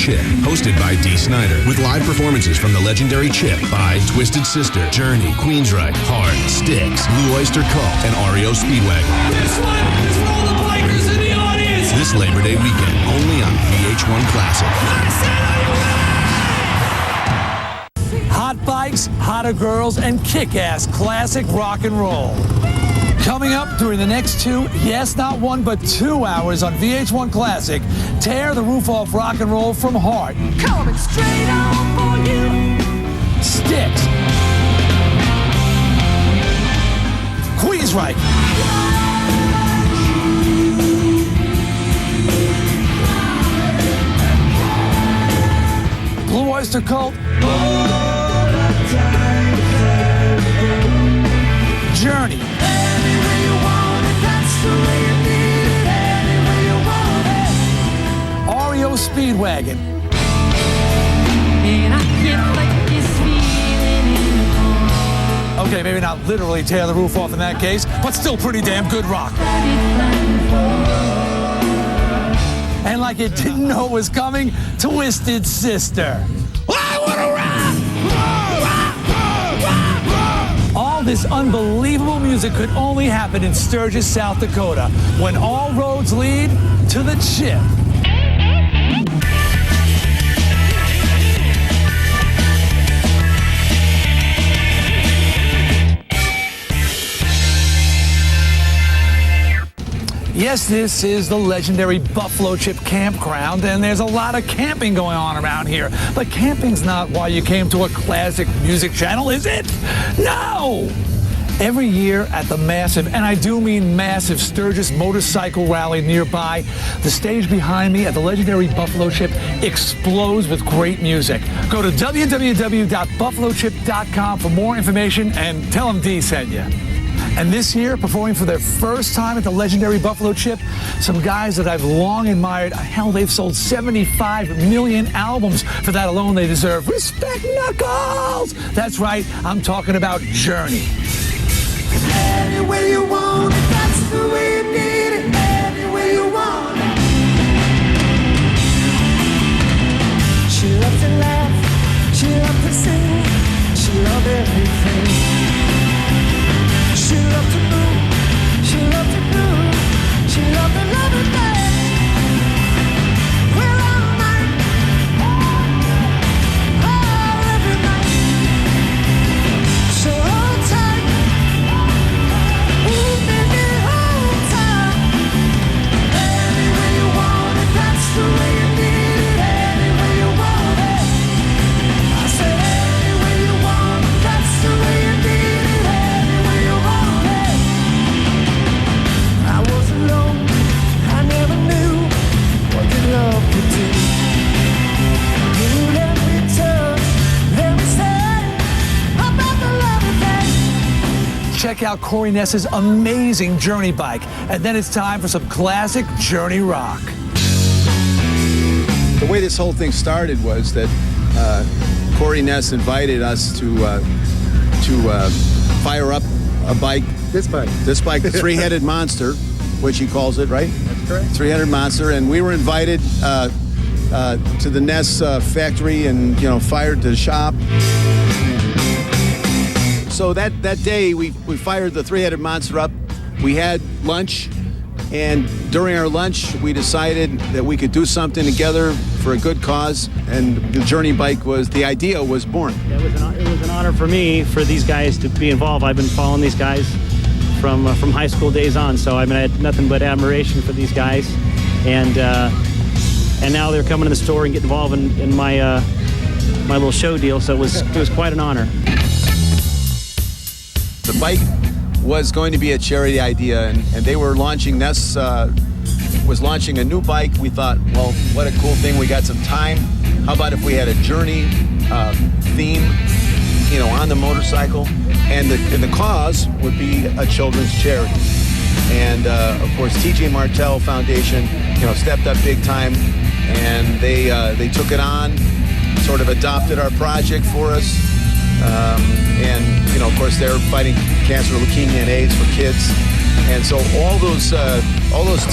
Chip, hosted by Dee Snider, with live performances from the legendary Chip by Twisted Sister, Journey, Queensryche, Heart, Styx, Blue Oyster Cult, and REO Speedwagon. This one is for all the bikers in the audience! This Labor Day weekend, only on VH1 Classic. Hot bikes, hotter girls, and kick-ass classic rock and roll. Coming up during the next 2, yes, not 1, but 2 hours on VH1 Classic, tear the roof off rock and roll from Heart. Coming straight on for you. Styx. Queensryche. Blue Oyster Cult. Journey. REO Speedwagon. Okay, maybe not literally tear the roof off in that case, but still pretty damn good rock. And like it didn't know it was coming, Twisted Sister. I wanna rock! All this unbelievable music could only happen in Sturgis, South Dakota, when all roads lead to the Chip. Yes, this is the legendary Buffalo Chip Campground, and there's a lot of camping going on around here. But camping's not why you came to a classic music channel, is it? No! Every year at the massive, and I do mean massive, Sturgis motorcycle rally nearby, the stage behind me at the legendary Buffalo Chip explodes with great music. Go to www.buffalochip.com for more information and tell them Dee sent you. And this year, performing for their first time at the legendary Buffalo Chip, some guys that I've long admired. Hell, they've sold 75 million albums. For that alone, they deserve respect, Knuckles! That's right, I'm talking about Journey. Any way you want it, that's the way you need it. Any way you want it. She loves to laugh, she loves to sing, she loves everything. She loved to move, she loved to groove, she loved to love it back. We're all night, all every night. So hold tight, ooh baby, hold tight. Any way you want it, that's the way you need it. Any way you want it, I said any way you want it, that's the way you need it. Check out Corey Ness's amazing Journey bike. And then it's time for some classic Journey rock. The way this whole thing started was that Corey Ness invited us to fire up a bike. This bike, the three-headed monster, which he calls it, right? That's correct. Three-headed monster, and we were invited to the Ness factory and, fired the shop. So that day, we fired the three-headed monster up. We had lunch, and during our lunch, we decided that we could do something together for a good cause, and the Journey bike the idea was born. It was an honor for me, for these guys to be involved. I've been following these guys from high school days on, so I had nothing but admiration for these guys, and now they're coming to the store and getting involved in my little show deal. So it was quite an honor. The bike was going to be a charity idea, and they were launching. Ness was launching a new bike. We thought, well, what a cool thing. We got some time. How about if we had a Journey theme, on the motorcycle, and the cause would be a children's charity. And of course, TJ Martell Foundation, stepped up big time, and they took it on, sort of adopted our project for us. And of course, they're fighting cancer, leukemia, and AIDS for kids. And so all those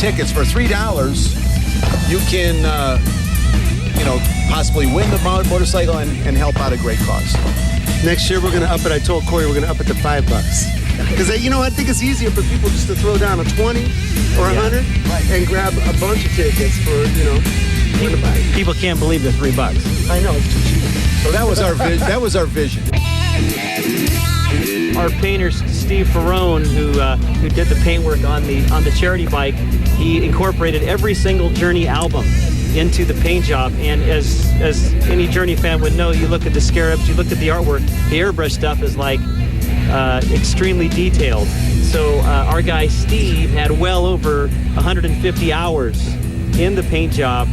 tickets for $3, you can possibly win the motorcycle and help out a great cause. Next year we're going to up it. I told Corey we're going to up it to $5. Because, I think it's easier for people just to throw down a 20 or 100 and grab a bunch of tickets for, win the bike. People can't believe the $3. I know, it's too cheap. So that was our vision. Our painter, Steve Ferrone, who did the paintwork on the charity bike, he incorporated every single Journey album into the paint job. And as any Journey fan would know, you look at the scarabs, you look at the artwork, the airbrush stuff is like extremely detailed. So our guy Steve had well over 150 hours in the paint job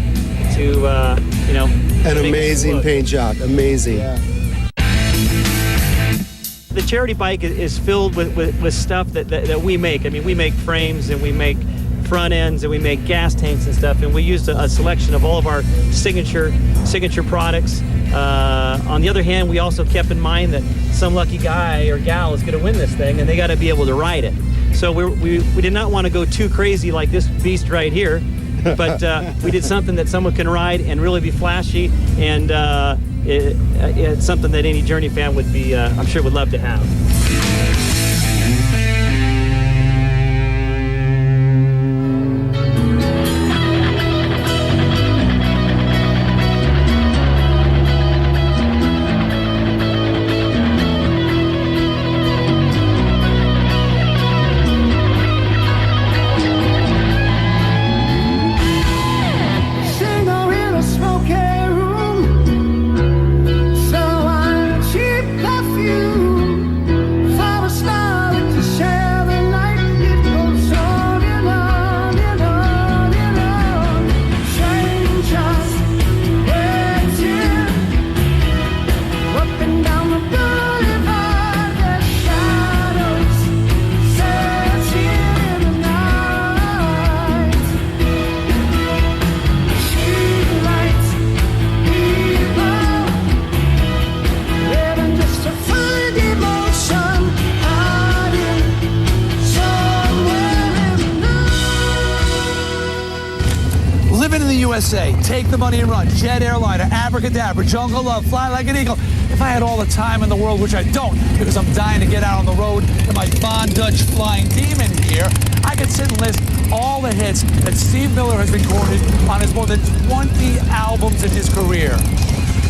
to an amazing paint job, amazing. Yeah. The charity bike is filled with stuff that we make. I mean, we make frames and we make front ends and we make gas tanks and stuff, and we used a selection of all of our signature products. On the other hand, we also kept in mind that some lucky guy or gal is going to win this thing, and they got to be able to ride it. So we did not want to go too crazy like this beast right here, but we did something that someone can ride and really be flashy, and it's something that any Journey fan would be, I'm sure, would love to have. USA, Take the Money and Run, Jet Airliner, Abracadabra, Jungle Love, Fly Like an Eagle. If I had all the time in the world, which I don't, because I'm dying to get out on the road in my Von Dutch Flying Demon gear, I could sit and list all the hits that Steve Miller has recorded on his more than 20 albums in his career.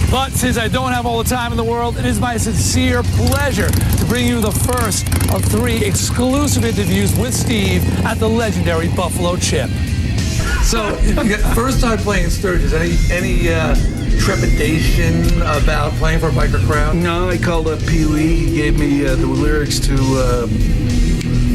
But since I don't have all the time in the world, it is my sincere pleasure to bring you the first of 3 exclusive interviews with Steve at the legendary Buffalo Chip. So, first time playing in Sturgis, any trepidation about playing for a biker crowd? No, I called up Pee Wee. He gave me the lyrics to,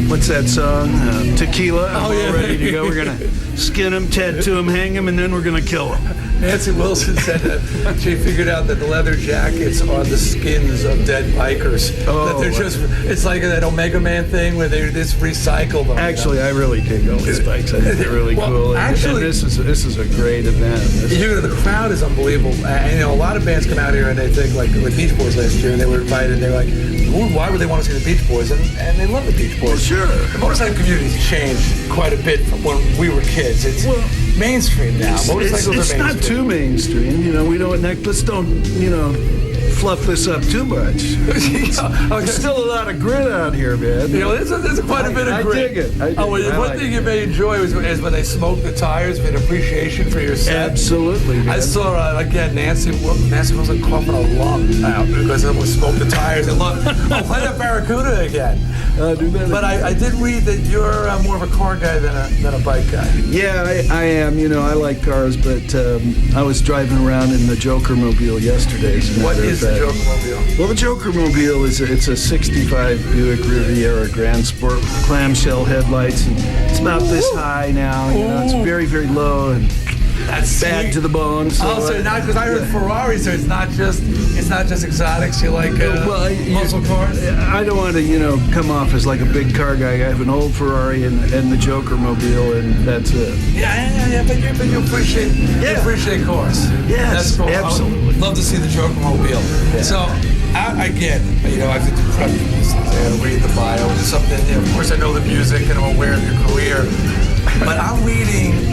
what's that song? Tequila. I'm all ready to go. We're going to skin him, tattoo him, hang him, and then we're going to kill him. Nancy Wilson said that she figured out that the leather jackets are the skins of dead bikers. Oh, that they're just, it's like that Omega Man thing where they just recycle them. Actually, I really dig all these bikes. I think they're really cool. Actually, and this is a great event. The crowd is unbelievable. And, a lot of bands come out here and they think, like Beach Boys last year, and they were invited. They're like, why would they want to see the Beach Boys? And they love the Beach Boys. Well, sure. The motorcycle community's changed quite a bit from when we were kids. It's mainstream now. Motorcycles are mainstream. It's not too mainstream. We don't. Let's don't. Fluff this up too much. There's still a lot of grit out here, man. There's quite a bit of grit. I dig it. One thing you may enjoy is when they smoke the tires with appreciation for your set. Absolutely, man. I saw, again, Nancy wasn't coughing a lung out because someone smoked the tires. And look, I'll play that Barracuda again. Do that but again. I did read that you're more of a car guy than a bike guy. Yeah, I am. I like cars, but I was driving around in the Joker Mobile yesterday. What is the Joker Mobile? Well, the Joker Mobile it's a 65 Buick Riviera Grand Sport with clamshell headlights, and it's about this high now. It's very, very low and that's bad to the bone. So not because I heard Ferrari, so it's not just exotics. You like muscle cars? I don't want to come off as like a big car guy. I have an old Ferrari and the Joker Mobile, and that's it. Yeah, but you appreciate cars. Yes, that's cool. absolutely. I would love to see the Joker Mobile. Yeah. So, again, I have to prep the read the bio, and something. Of course, I know the music and I'm aware of your career, but I'm reading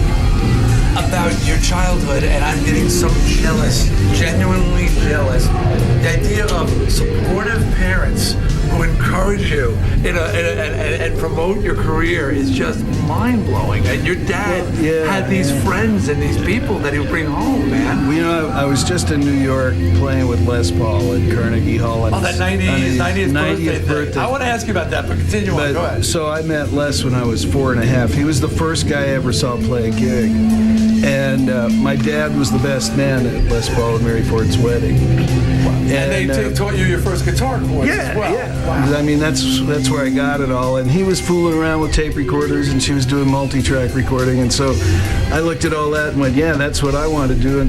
about your childhood, and I'm getting so jealous, genuinely jealous. The idea of supportive parents who encourage you and promote your career is just mind-blowing. And your dad had these friends and these people that he would bring home, man. Well, you know, I was just in New York playing with Les Paul at Carnegie Hall. Oh, that 90th birthday. I want to ask you about that, but continue on. Go ahead. So I met Les when I was 4 and a half. He was the first guy I ever saw play a gig. And my dad was the best man at Les Paul and Mary Ford's wedding. And they taught you your first guitar chords as well. Yeah. Wow. I mean, that's where I got it all. And he was fooling around with tape recorders, and she was doing multi-track recording. And so I looked at all that and went, yeah, that's what I want to do.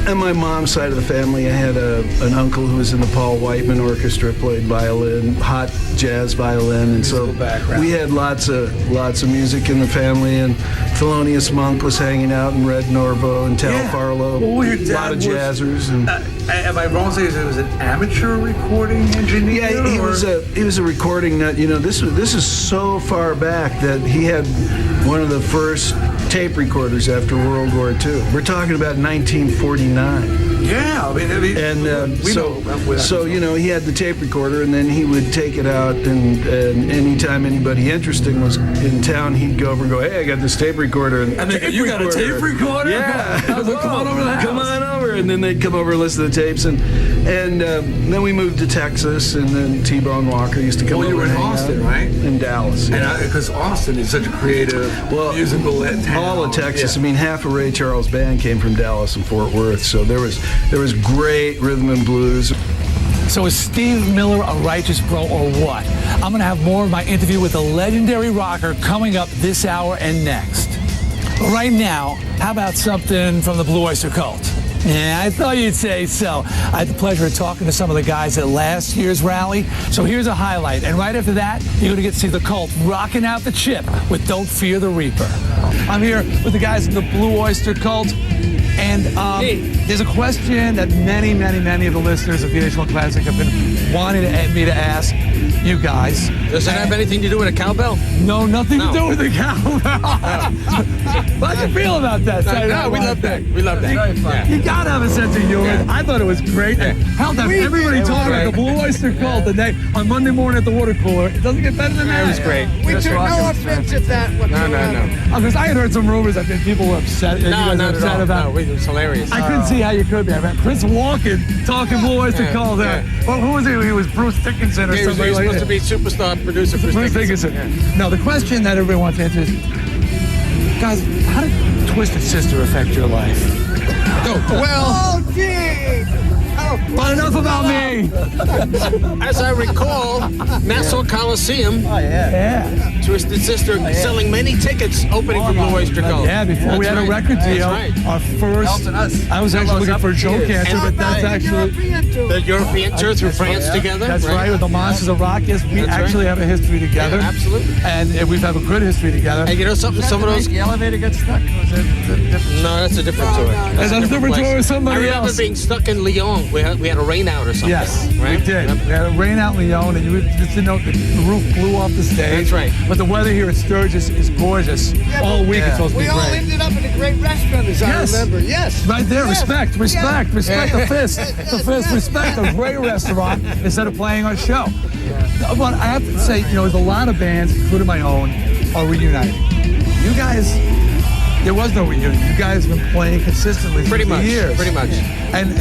And my mom's side of the family, I had an uncle who was in the Paul Whiteman Orchestra, played violin, hot jazz violin, and so we had lots of music in the family. And Thelonious Monk was hanging out, and Red Norvo, and Tal Farlow. Well, your dad a lot of jazzers. And am I wrong to say he was an amateur recording engineer? Yeah, he was a recording nut. You know, this is so far back that he had one of the first tape recorders after World War II. We're talking about 1949. Yeah, I mean and so you know, he had the tape recorder, and then he would take it out, and anytime anybody interesting was in town, he'd go over and go, "Hey, I got this tape recorder." And they go, "You got a tape recorder?" Yeah. Come on over to the house. Come on over, and then they'd come over and listen to the tapes, and then we moved to Texas, and then T-Bone Walker used to come over. Well, you were in Austin, right? In Dallas, yeah. And because Austin is such a creative, musical town. All of Texas. Yeah. I mean, half of Ray Charles' band came from Dallas and Fort Worth, so there was great rhythm and blues. So is Steve Miller a righteous bro or what? I'm going to have more of my interview with the legendary rocker coming up this hour and next. But right now, how about something from the Blue Oyster Cult? Yeah, I thought you'd say so. I had the pleasure of talking to some of the guys at last year's rally. So here's a highlight. And right after that, you're going to get to see the Cult rocking out the chip with Don't Fear the Reaper. I'm here with the guys in the Blue Oyster Cult. And there's a question that many of the listeners of VH1 Classic have been wanting me to ask you guys. Does it have anything to do with a cowbell? No, nothing to do with the cowbell. How'd you feel about that? No, we love that. We love that. Yeah. You gotta have a sense of humor. Yeah. I thought it was great. Yeah. Hell, everybody talking about the Blue Oyster Cult today on Monday morning at the water cooler. It doesn't get better than that. It was great. We took no offense at that. No. Because I had heard some rumors that people were upset. No, it was hilarious. I couldn't see how you could be. I mean, Chris Walken talking Blue Oyster Cult there. Well, who was he? He was Bruce Dickinson or something like that. He was supposed to be superstar producer Bruce Dickinson. Yeah. Now, the question that everybody wants to answer is, guys, how did Twisted Sister affect your life? Oh, gee! But enough about me. As I recall, Nassau Coliseum. Oh, yeah. Twisted Sister selling many tickets opening for Blue Oyster Cult. Yeah, before we had a record deal. Our first. I was actually looking for Joe Cancer, but that's actually the European tour through France together. That's right, with the Monsters of Rock. Yes, we actually have a history together. Yeah, absolutely. And we've had a good history together. And you know something? Some of those. The elevator got stuck. No, that's a different tour. That's a different tour with somebody else. I remember being stuck in Lyon. We had a rain out or something. Yes, right? we did. We had a rain out in Lyon, and you just didn't know the roof blew off the stage. That's right. But the weather here at Sturgis is gorgeous. All week it's supposed to be great. We all ended up in a great restaurant, as I remember. Yes. Right there. Yes. Respect the fist. The fist. Respect a great restaurant instead of playing our show. But I have to say, there's a lot of bands, including my own, are reuniting. You guys, there was no reunion. You guys have been playing consistently for years. Pretty much. And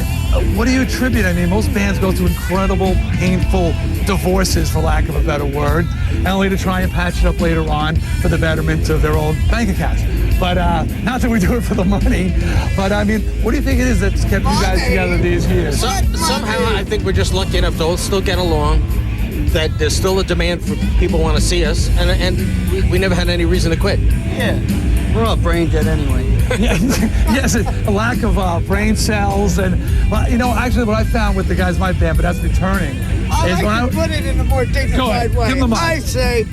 what do you attribute? I mean, most bands go through incredible, painful divorces, for lack of a better word, and only to try and patch it up later on for the betterment of their own bank accounts. But not that we do it for the money, but I mean, what do you think it is that's kept you guys together these years? Somehow I think we're just lucky enough to still get along, that there's still a demand for people want to see us, and we never had any reason to quit. Yeah. We're all brain dead anyway. Yes, a lack of brain cells, and actually, what I found with the guys in my band, but that's returning. I like to put it in a more dignified way. I say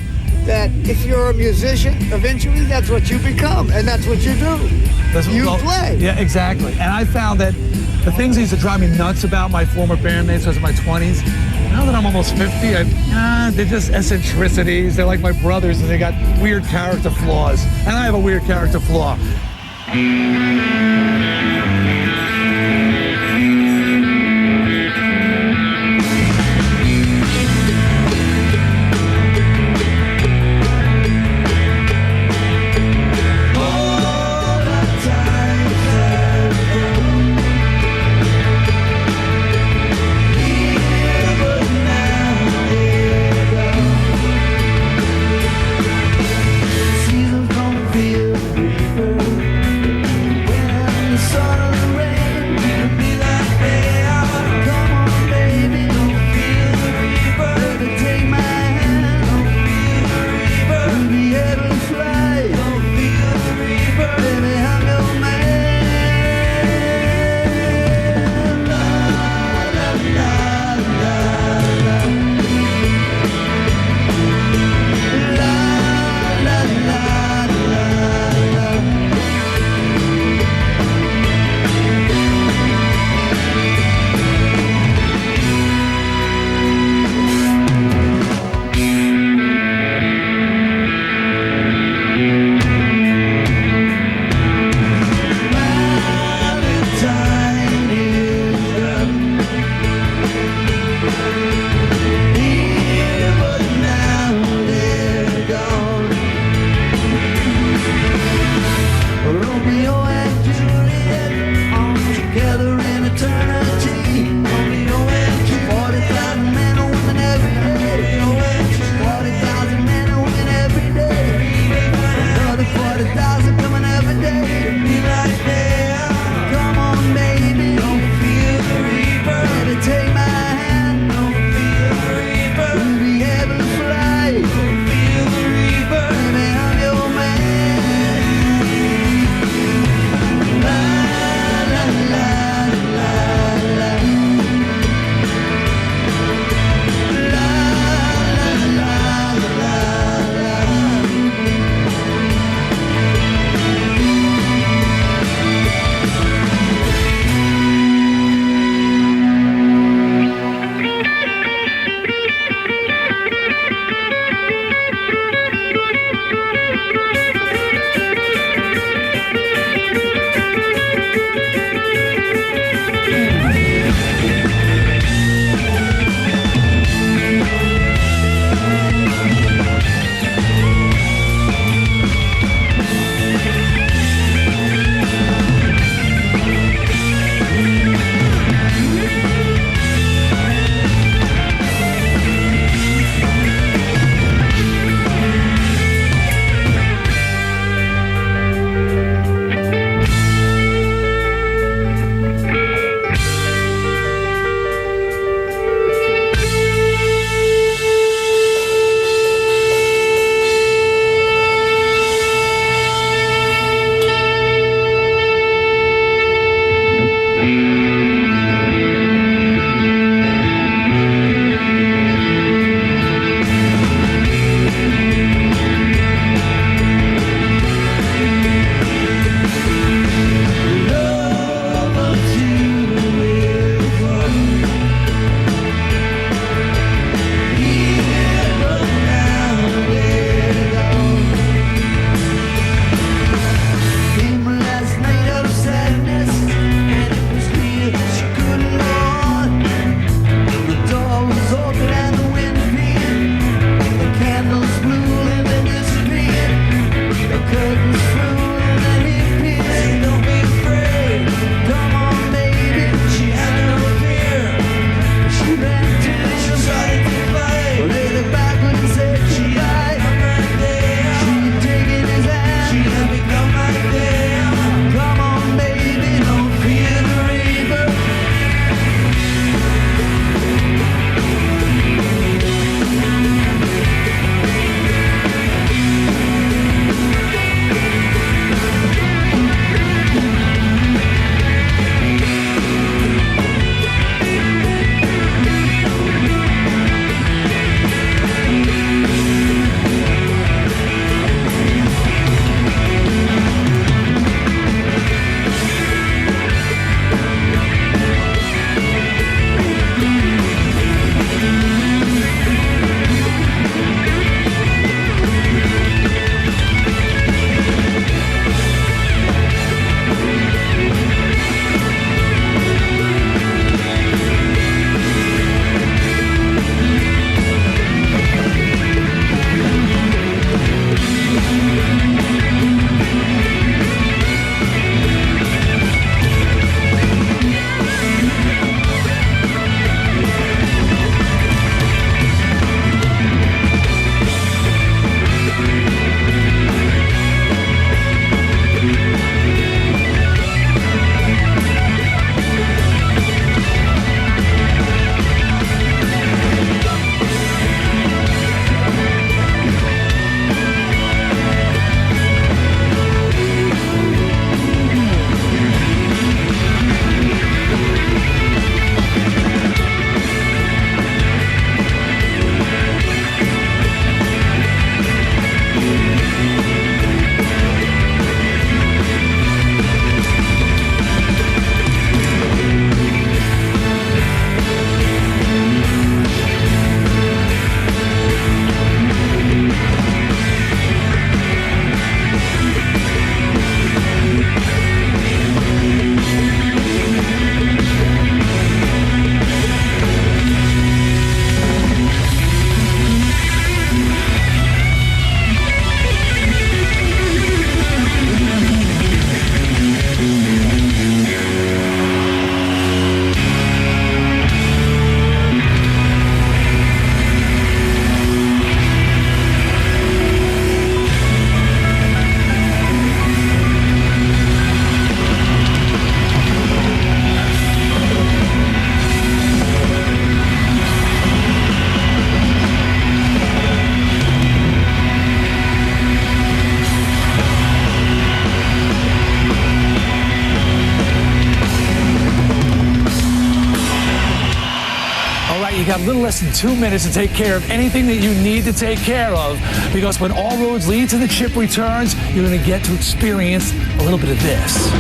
that if you're a musician, eventually that's what you become, and that's what you do. You play. Yeah, exactly. And I found that the things that used to drive me nuts about my former bandmates when I was in my 20s, now that I'm almost 50, they're just eccentricities. They're like my brothers, and they got weird character flaws. And I have a weird character flaw. Seasons don't feel briefer when the sun and the rain little less than 2 minutes to take care of anything that you need to take care of, because when All Roads Lead to the Chip returns, you're going to get to experience a little bit of this.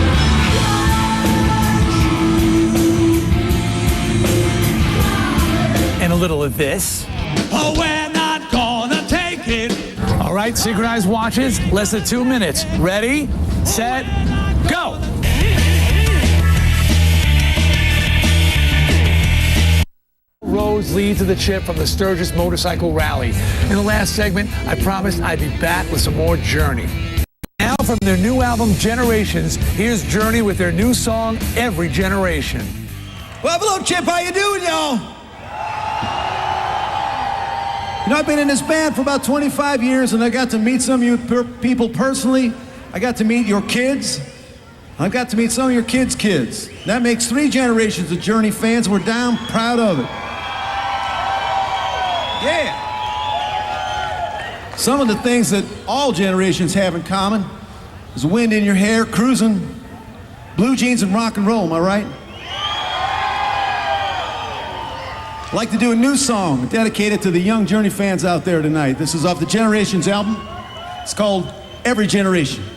And a little of this. Oh, we're not gonna take it. All right, synchronized watches, less than 2 minutes. Ready, set, go. Roads lead to the Chip from the Sturgis Motorcycle Rally. In the last segment, I promised I'd be back with some more Journey. Now from their new album, Generations, here's Journey with their new song, Every Generation. Well, hello, Chip. How you doing, y'all? You know, I've been in this band for about 25 years, and I got to meet some of you people personally. I got to meet your kids. I got to meet some of your kids' kids. That makes 3 generations of Journey fans. We're damn proud of it. Yeah. Some of the things that all generations have in common is wind in your hair, cruising, blue jeans, and rock and roll, am I right? I'd like to do a new song dedicated to the young Journey fans out there tonight. This is off the Generations album. It's called Every Generation. Generation.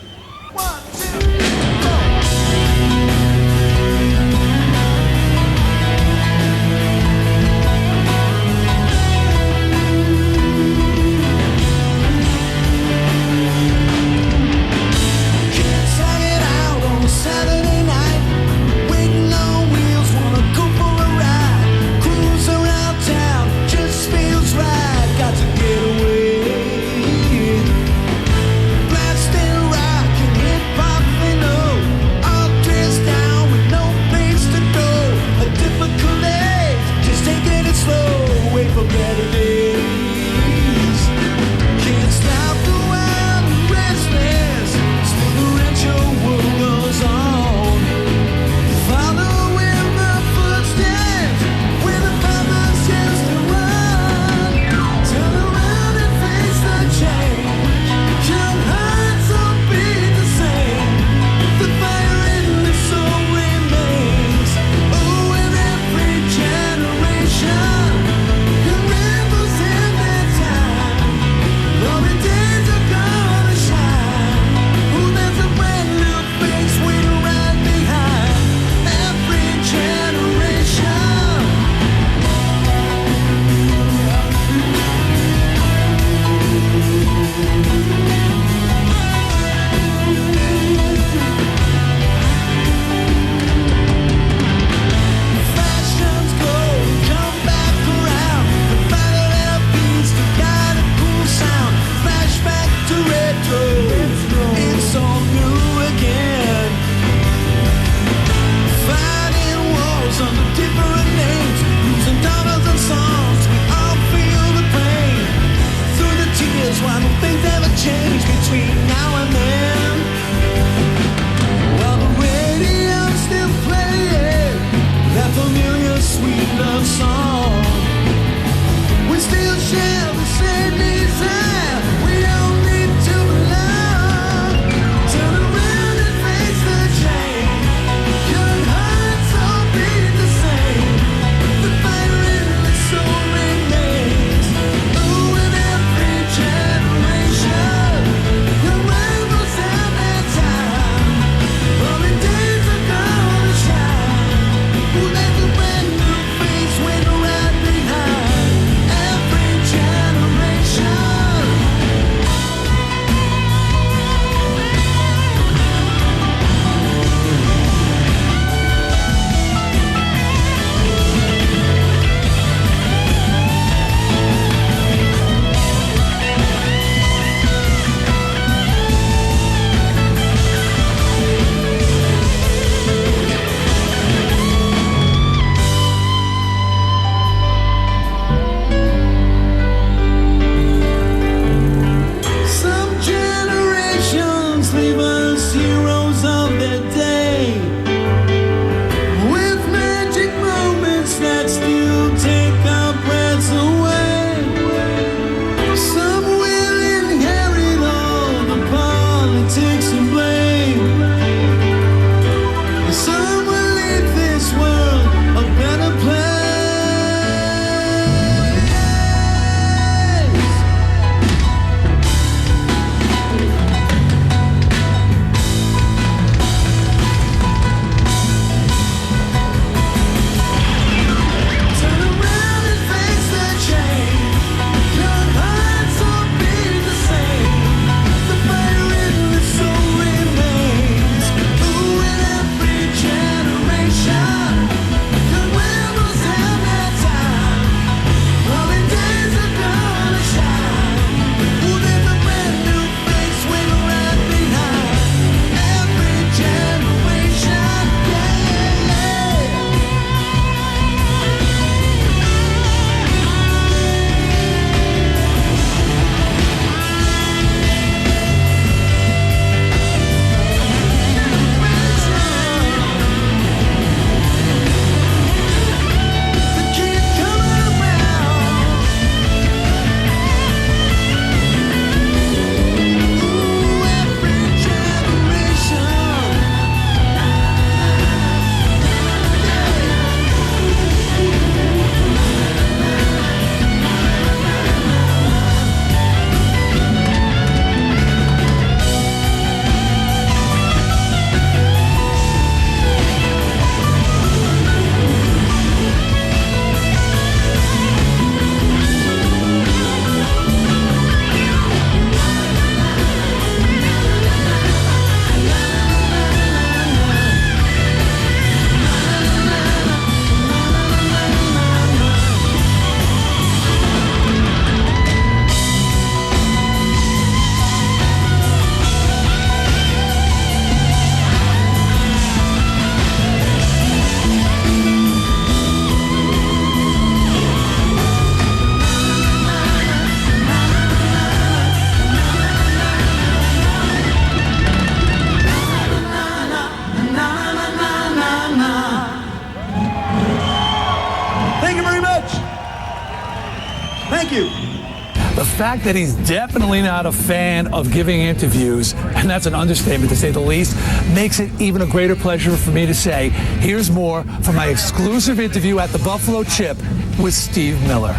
fact that he's definitely not a fan of giving interviews, and that's an understatement to say the least, makes it even a greater pleasure for me to say, here's more from my exclusive interview at the Buffalo Chip with Steve Miller.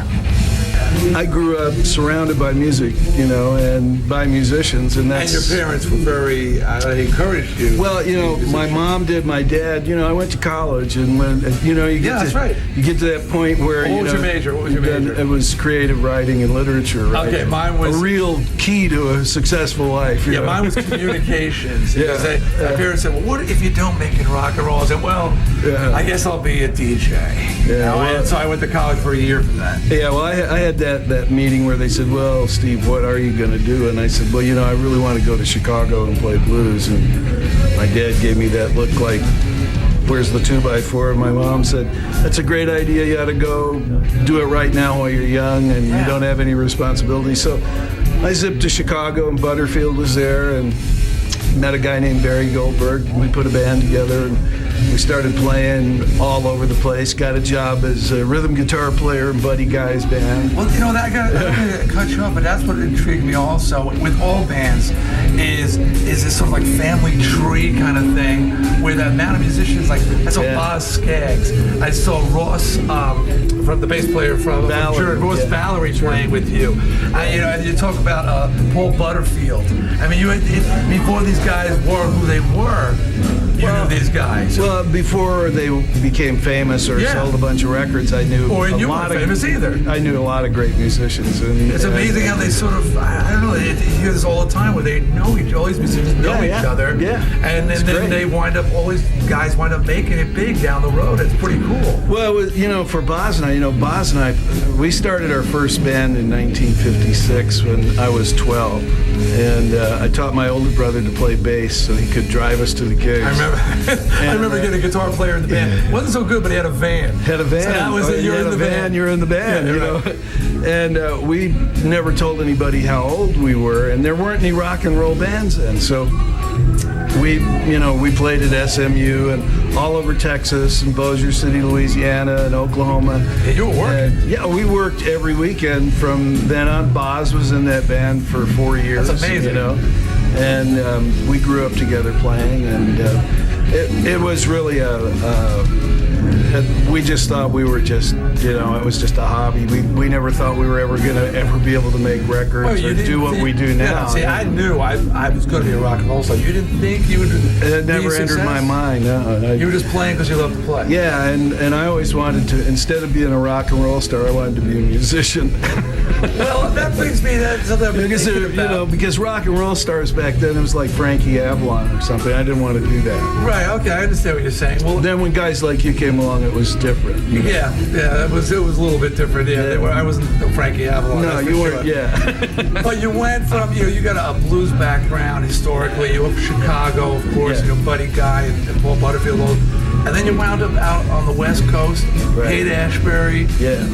I grew up surrounded by music, you know, and by musicians, and that's... And your parents were very, they encouraged you. Well, you know, my mom did, my dad, you know, I went to college, and when, you know, you get you get to that point where, What was your major? It was creative writing and literature, right? Okay, mine was... A real key to a successful life, you know? Mine was communications. My parents said, well, what if you don't make it rock and roll? I said, well, I guess I'll be a DJ. And so I went to college for a year for that. Yeah, well, I had that meeting where they said, well, Steve, what are you going to do? And I said, well, you know, I really want to go to Chicago and play blues. And my dad gave me that look like, where's the 2x4? And my mom said, that's a great idea. You ought to go do it right now while you're young and you don't have any responsibility. So I zipped to Chicago, and Butterfield was there, and met a guy named Barry Goldberg. We put a band together, and we started playing all over the place. Got a job as a rhythm guitar player in Buddy Guy's band. Well, you know, I gotta cut you off, but that's what intrigued me also with all bands is this sort of like family tree kind of thing where the amount of musicians, like I saw Boz Skaggs, I saw Ross, from the bass player from Ross Valerie playing with you. You know, and you talk about Paul Butterfield. I mean, before these guys were who they were, you knew these guys. Well, before they became famous or sold a bunch of records, I knew you weren't famous either. I knew a lot of great musicians. And, it's amazing how they sort of, I don't know, you hear this all the time where they know all these musicians know each other. Yeah. And then they wind up, all these guys wind up making it big down the road. It's pretty cool. Well, you know, for Boz and I, Boz and I, we started our first band in 1956 when I was 12. And I taught my older brother to play bass so he could drive us to the gigs. I remember getting a guitar player in the band. Wasn't so good, but he had a van. Had a van. So that was you're in the van. You're in the band, you know. And we never told anybody how old we were, and there weren't any rock and roll bands then. So we played at SMU and all over Texas and Bossier City, Louisiana, and Oklahoma. Yeah, you were working. Yeah, we worked every weekend from then on. Boz was in that band for 4 years. That's amazing. You know, and we grew up together playing, and it was really we just thought we were just, you know, it was just a hobby. We never thought we were ever going to ever be able to make records or do what we do now. Yeah, see, I knew I was going to be a rock and roll star. You didn't think you would It never entered my mind. No. You were just playing because you loved to play. Yeah, and I always wanted to, instead of being a rock and roll star, I wanted to be a musician. Well, that brings me to something I've been thinking about. You know, because rock and roll stars back then, it was like Frankie Avalon or something. I didn't want to do that. Right, okay, I understand what you're saying. Well, then when guys like you came along, it was different. Yeah, it was a little bit different. Yeah, I wasn't Frankie Avalon. No, you weren't. Yeah. But you went from you got a blues background historically. You were from Chicago, of course. You know, Buddy Guy and Paul Butterfield, and then you wound up out on the West Coast, Haight-Ashbury. Yeah.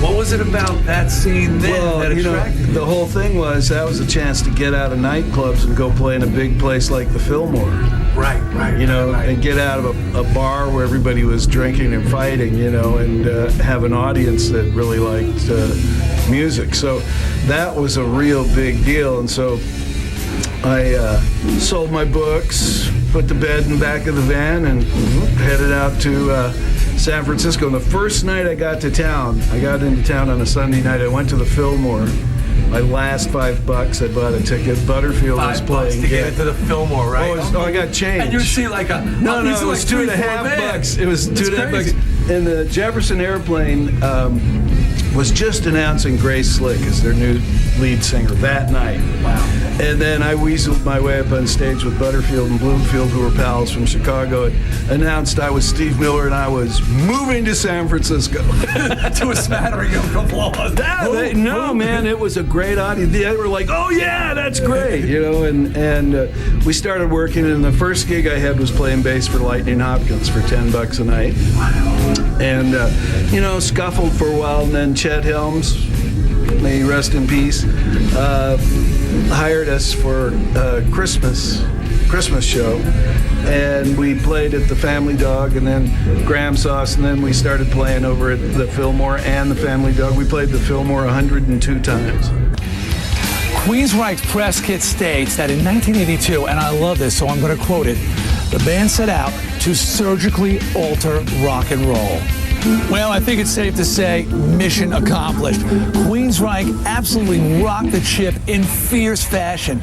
What was it about that scene then that attracted you? The whole thing was that was a chance to get out of nightclubs and go play in a big place like the Fillmore. Right. You know, and get out of a bar where everybody was drinking and fighting, you know, and have an audience that really liked music. So that was a real big deal. And so I sold my books, put the bed in the back of the van, and headed out to San Francisco. And the first night I got into town on a Sunday night. I went to the Fillmore. My last $5, I bought a ticket. Butterfield was playing. $5 to get into the Fillmore, right? I got change. And you see like a no, it was $2.50. It was $2.50. And the Jefferson Airplane was just announcing Grace Slick as their new lead singer that night. Wow. And then I weaseled my way up on stage with Butterfield and Bloomfield, who were pals from Chicago, and announced I was Steve Miller and I was moving to San Francisco. To a smattering of applause. No, man, it was a great audience. They were like, oh yeah, that's great, you know, and we started working, and the first gig I had was playing bass for Lightning Hopkins for $10 a night. And, you know, scuffled for a while, and then Chet Helms, may he rest in peace, hired us for a Christmas show, and we played at the Family Dog and then Graham Sauce, and then we started playing over at the Fillmore and the Family Dog. We played the Fillmore 102 times. Queensryche press kit states that in 1982, and I love this, so I'm going to quote it, the band set out to surgically alter rock and roll. Well, I think it's safe to say mission accomplished. Queensryche absolutely rocked the chip in fierce fashion.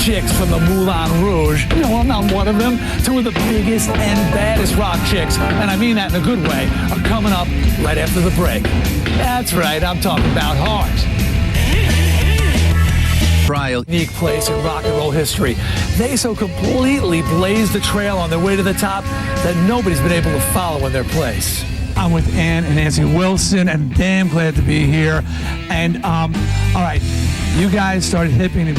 chicks from the Moulin Rouge. You know, I'm not one of them. Two of the biggest and baddest rock chicks, and I mean that in a good way, are coming up right after the break. That's right, I'm talking about Heart. Trial, unique place in rock and roll history. They so completely blazed the trail on their way to the top that nobody's been able to follow in their place. I'm with Ann and Nancy Wilson, and damn glad to be here. And all right, you guys started hipping me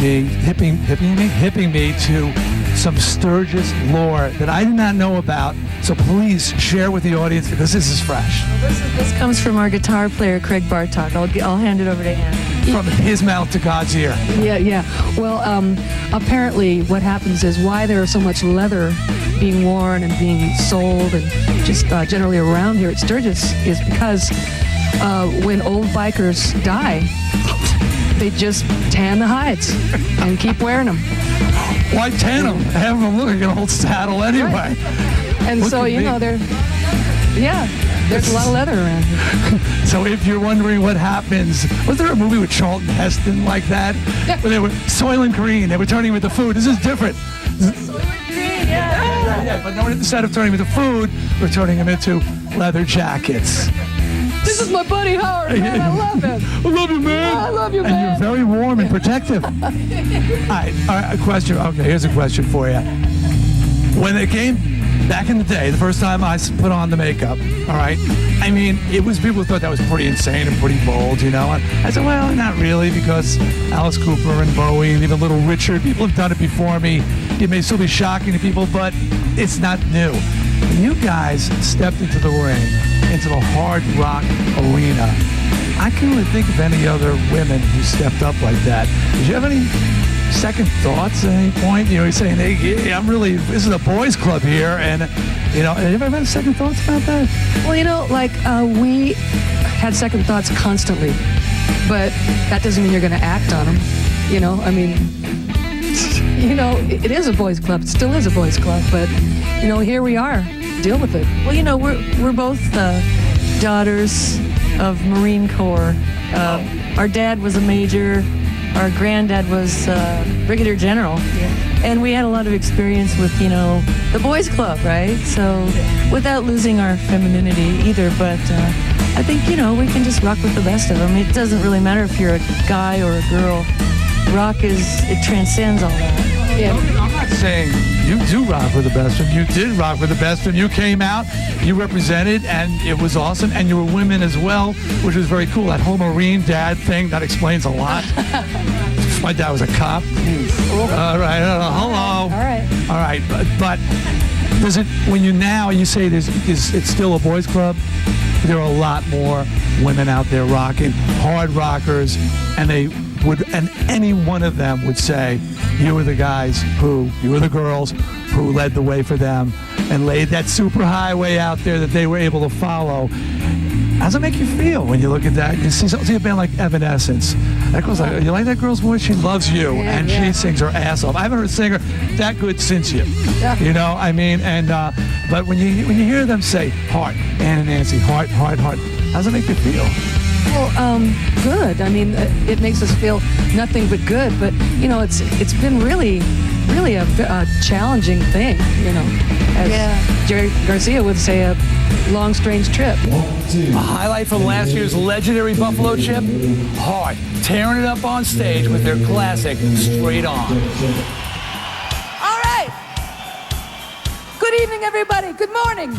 to some Sturgis lore that I did not know about. So please share with the audience because this is fresh. Well, this comes from our guitar player, Craig Bartok. I'll hand it over to Ann. From his mouth to God's ear. Yeah. Well, apparently what happens is why there is so much leather being worn and being sold and just generally around here at Sturgis is because when old bikers die, they just tan the hides and keep wearing them. Why tan them? Have them look like an old saddle anyway. Right. And so, you know, there's a lot of leather around here. So if you're wondering what happens, was there a movie with Charlton Heston like that? Yeah. Where they were Soylent Green, they were turning with the food. This is different. Soylent Green, yeah. But no, instead of turning with the food, we're turning them into leather jackets. This is my buddy Howard, man. I love him. I love you, man. I love you, man. And you're very warm and protective. All right, a question. Okay, here's a question for you. When it came back in the day, the first time I put on the makeup, all right, I mean, it was people thought that was pretty insane and pretty bold, you know. And I said, well, not really, because Alice Cooper and Bowie and even Little Richard, people have done it before me. It may still be shocking to people, but it's not new. When you guys stepped into the ring, into the hard rock arena, I can't really think of any other women who stepped up like that. Did you have any second thoughts at any point? You know, you're saying, hey, this is a boys club here, and, you know, have you ever had second thoughts about that? Well, you know, like, we had second thoughts constantly, but that doesn't mean you're going to act on them, you know? I mean, you know, it is a boys club. It still is a boys club, but, you know, here we are. Deal with it. Well, you know, we're both daughters of Marine Corps. Our dad was a major. Our granddad was brigadier general. Yeah. And we had a lot of experience with, you know, the boys club, right? So without losing our femininity either, but I think, you know, we can just rock with the best of them. It doesn't really matter if you're a guy or a girl. Rock it transcends all that. Yeah. I'm not saying you do rock with the best of them. You did rock with the best of them. You came out, you represented, and it was awesome. And you were women as well, which was very cool. That whole Marine dad thing, that explains a lot. My dad was a cop. All right. Hello. All right. But does it, when you say it's still a boys club, there are a lot more women out there rocking, hard rockers, and any one of them would say, you were the girls who led the way for them and laid that super highway out there that they were able to follow. How does it make you feel when you look at that? You see a band like Evanescence. That girl's like, you like that girl's voice? She loves you, and she sings her ass off. I haven't heard a singer that good since you. Yeah. You know, I mean, and but when you hear them say heart, Ann and Nancy, heart, how does it make you feel? Well, good. I mean, it makes us feel nothing but good. But you know, it's been really a challenging thing. You know, as Jerry Garcia would say, a long, strange trip. A highlight from last year's legendary Buffalo Chip, Heart, tearing it up on stage with their classic Straight On. All right. Good evening, everybody. Good morning.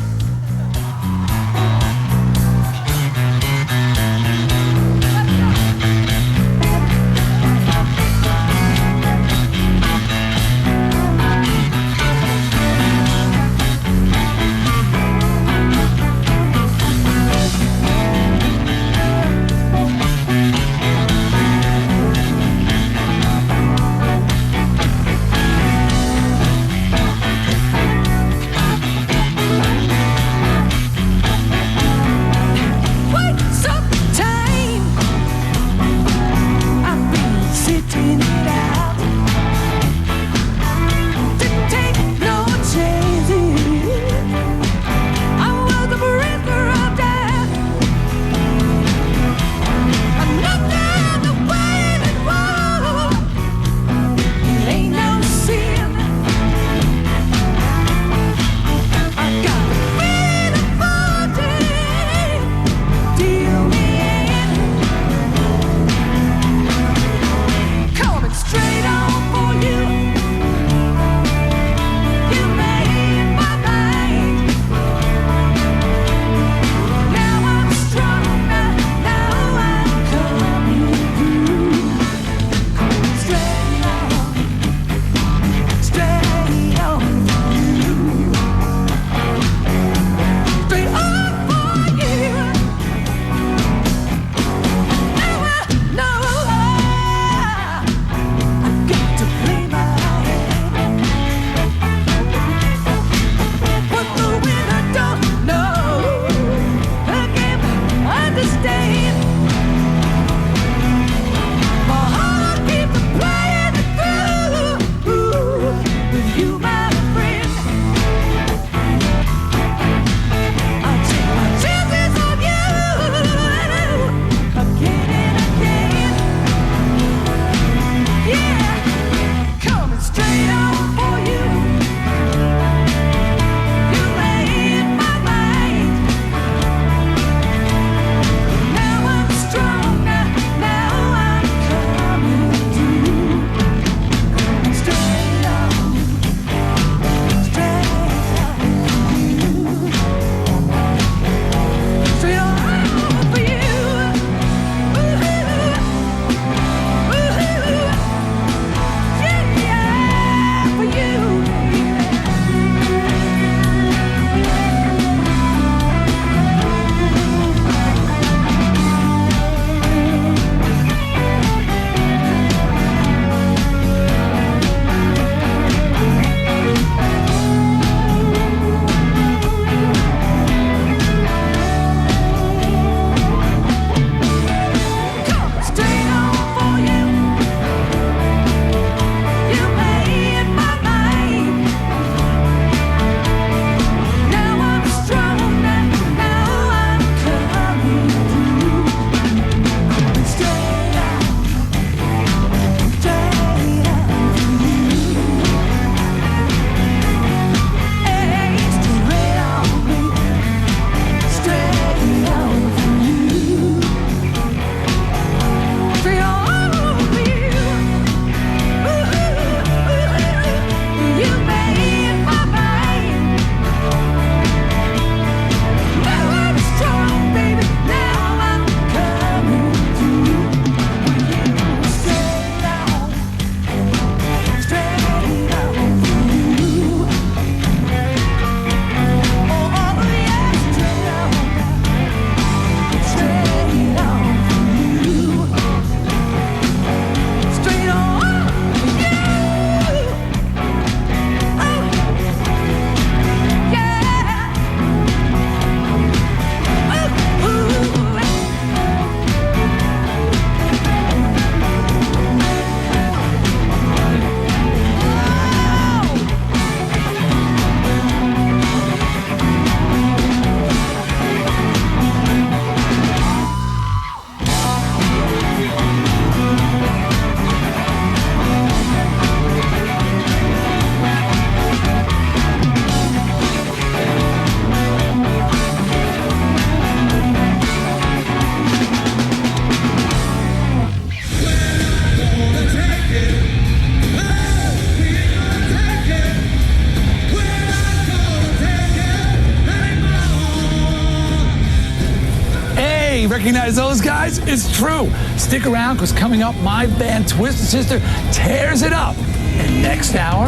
Hey, recognize those guys? It's true. Stick around, because coming up, my band Twisted Sister tears it up. And next hour...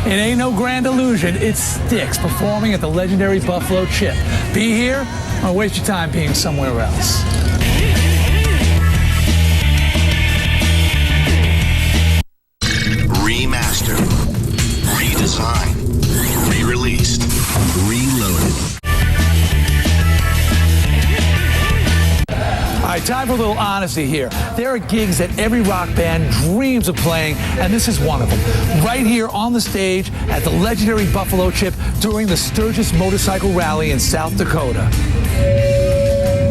It ain't no grand illusion. It's Styx performing at the legendary Buffalo Chip. Be here or waste your time being somewhere else. Remastered, redesigned, re-released, reloaded. All right, time for a little honesty here. There are gigs that every rock band dreams of playing, and this is one of them. Right here on the stage at the legendary Buffalo Chip during the Sturgis Motorcycle Rally in South Dakota.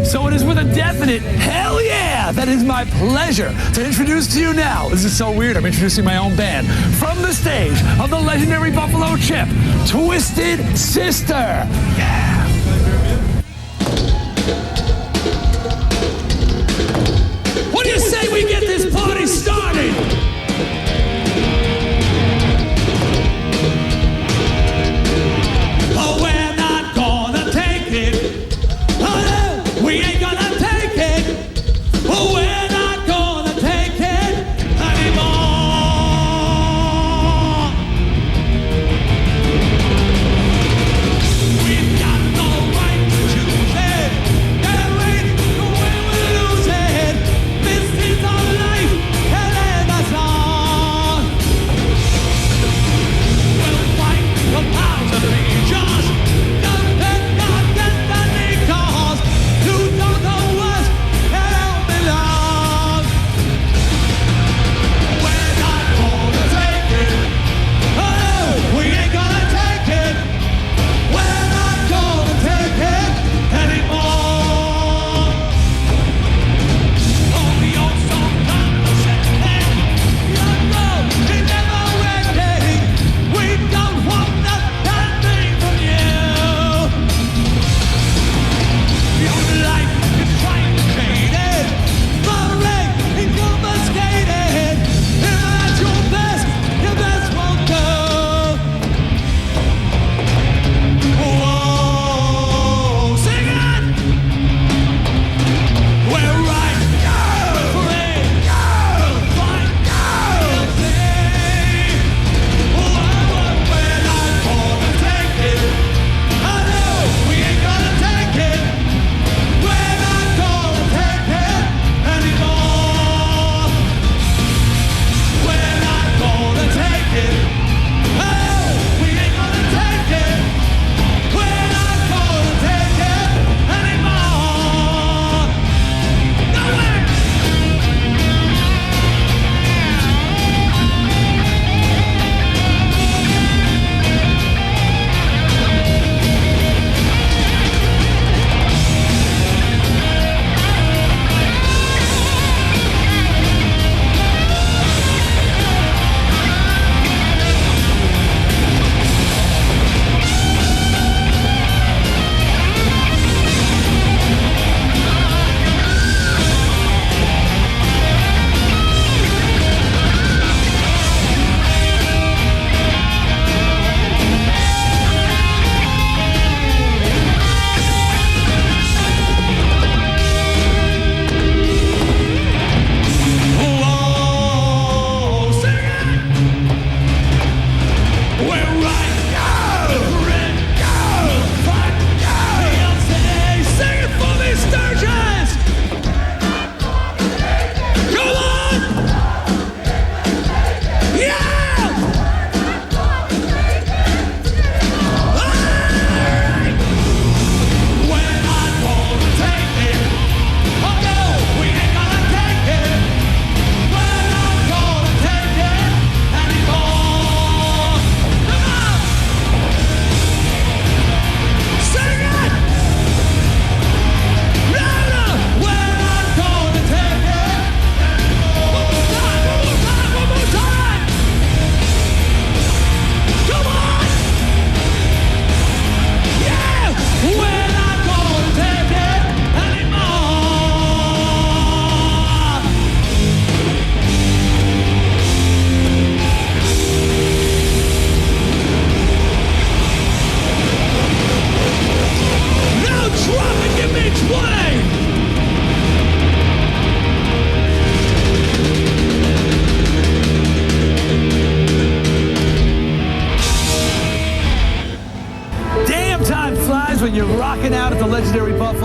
So it is with a definite hell yeah that it is my pleasure to introduce to you now. This is so weird, I'm introducing my own band. From the stage of the legendary Buffalo Chip, Twisted Sister. Yeah. What do you say we get this party started? Oh, we're not gonna take it. Oh, no, we ain't gonna take it. Oh, we're not gonna take it anymore. We've got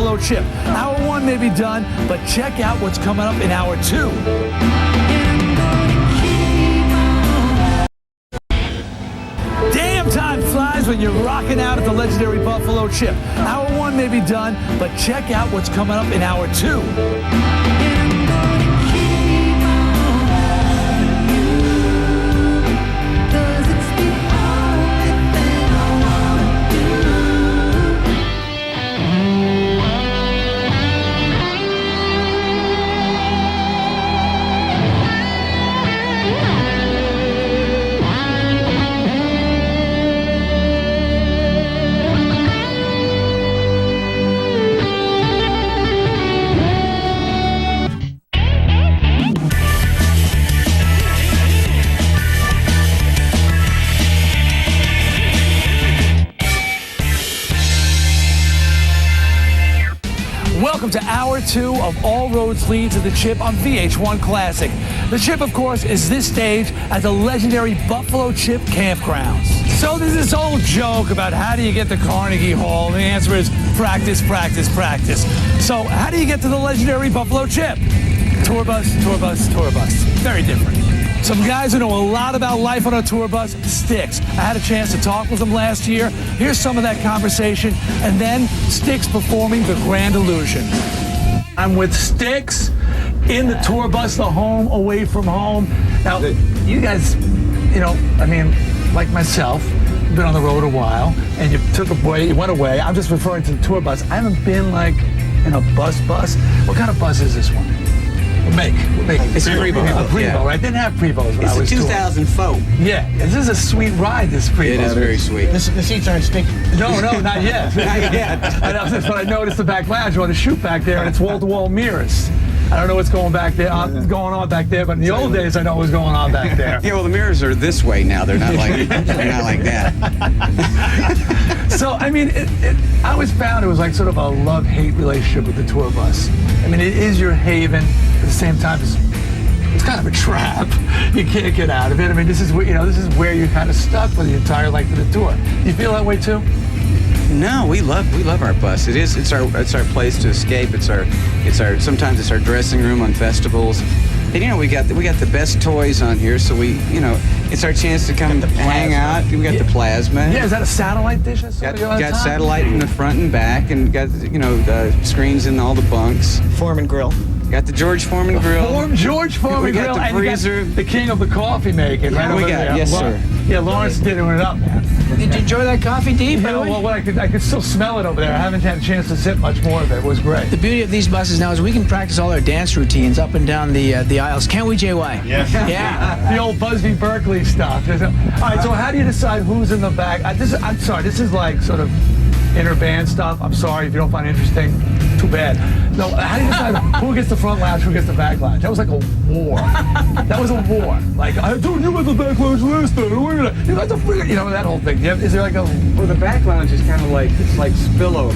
Buffalo Chip. Hour 1 may be done, but check out what's coming up in Hour 2. Damn, time flies when you're rocking out at the legendary Buffalo Chip. Hour 1 may be done, but check out what's coming up in Hour 2. Welcome to Hour 2 of All Roads Lead to the Chip on VH1 Classic. The Chip, of course, is this stage at the legendary Buffalo Chip Campgrounds. So there's this old joke about how do you get to Carnegie Hall, and the answer is practice, practice, practice. So how do you get to the legendary Buffalo Chip? Tour bus, tour bus, tour bus. Very different. Some guys who know a lot about life on a tour bus, Styx. I had a chance to talk with them last year. Here's some of that conversation, and then Styx performing The Grand Illusion. I'm with Styx in the tour bus, the home away from home. Now, you guys, you know, I mean, like myself, you've been on the road a while, and you went away. I'm just referring to the tour bus. I haven't been, like, in a bus. What kind of bus is this one? Make. It's a Prevost. Prevost, right? Didn't have Prevost when I was touring. It's a 2004. Yeah, this is a sweet ride, this Prevost. It is very sweet. The seats aren't stinky. No, not yet. Not yet. That's what I noticed the back lounge. You want to shoot back there, and it's wall-to-wall mirrors. I don't know what's going on back there, but in the old days, I know what was going on back there. Yeah, well, the mirrors are this way now. They're not like that. So, I mean, I always found it was like sort of a love-hate relationship with the tour bus. I mean, it is your haven. At the same time, it's kind of a trap. You can't get out of it. I mean, this is where you're kind of stuck for the entire length of the tour. Do you feel that way too? No, we love our bus. It's our place to escape. Sometimes it's our dressing room on festivals. And we got the best toys on here, so it's our chance to come hang out. We got the plasma. Yeah, is that a satellite dish? Got satellite in the front and back, and got the screens in all the bunks. Foreman grill. Got the George Foreman grill. George Foreman grill. We got the freezer. The king of the coffee making. Right over there. Yes, sir. Yeah, Lawrence did it up, man. Did you enjoy that coffee, Dave? Well, I could still smell it over there. I haven't had a chance to sip much more of it. It was great. The beauty of these buses now is we can practice all our dance routines up and down the aisles. Can't we, JY? Yeah. The old Busby Berkeley stuff. All right, so how do you decide who's in the back? I'm sorry, this is like sort of inner band stuff. I'm sorry if you don't find it interesting. Too bad. No, how do you decide who gets the front lounge, who gets the back lounge? That was like a war. That was a war. Like, dude, you got the back lounge list. You got the freaking, that whole thing. Is there like a... Well, the back lounge is kind of like, it's like spillover,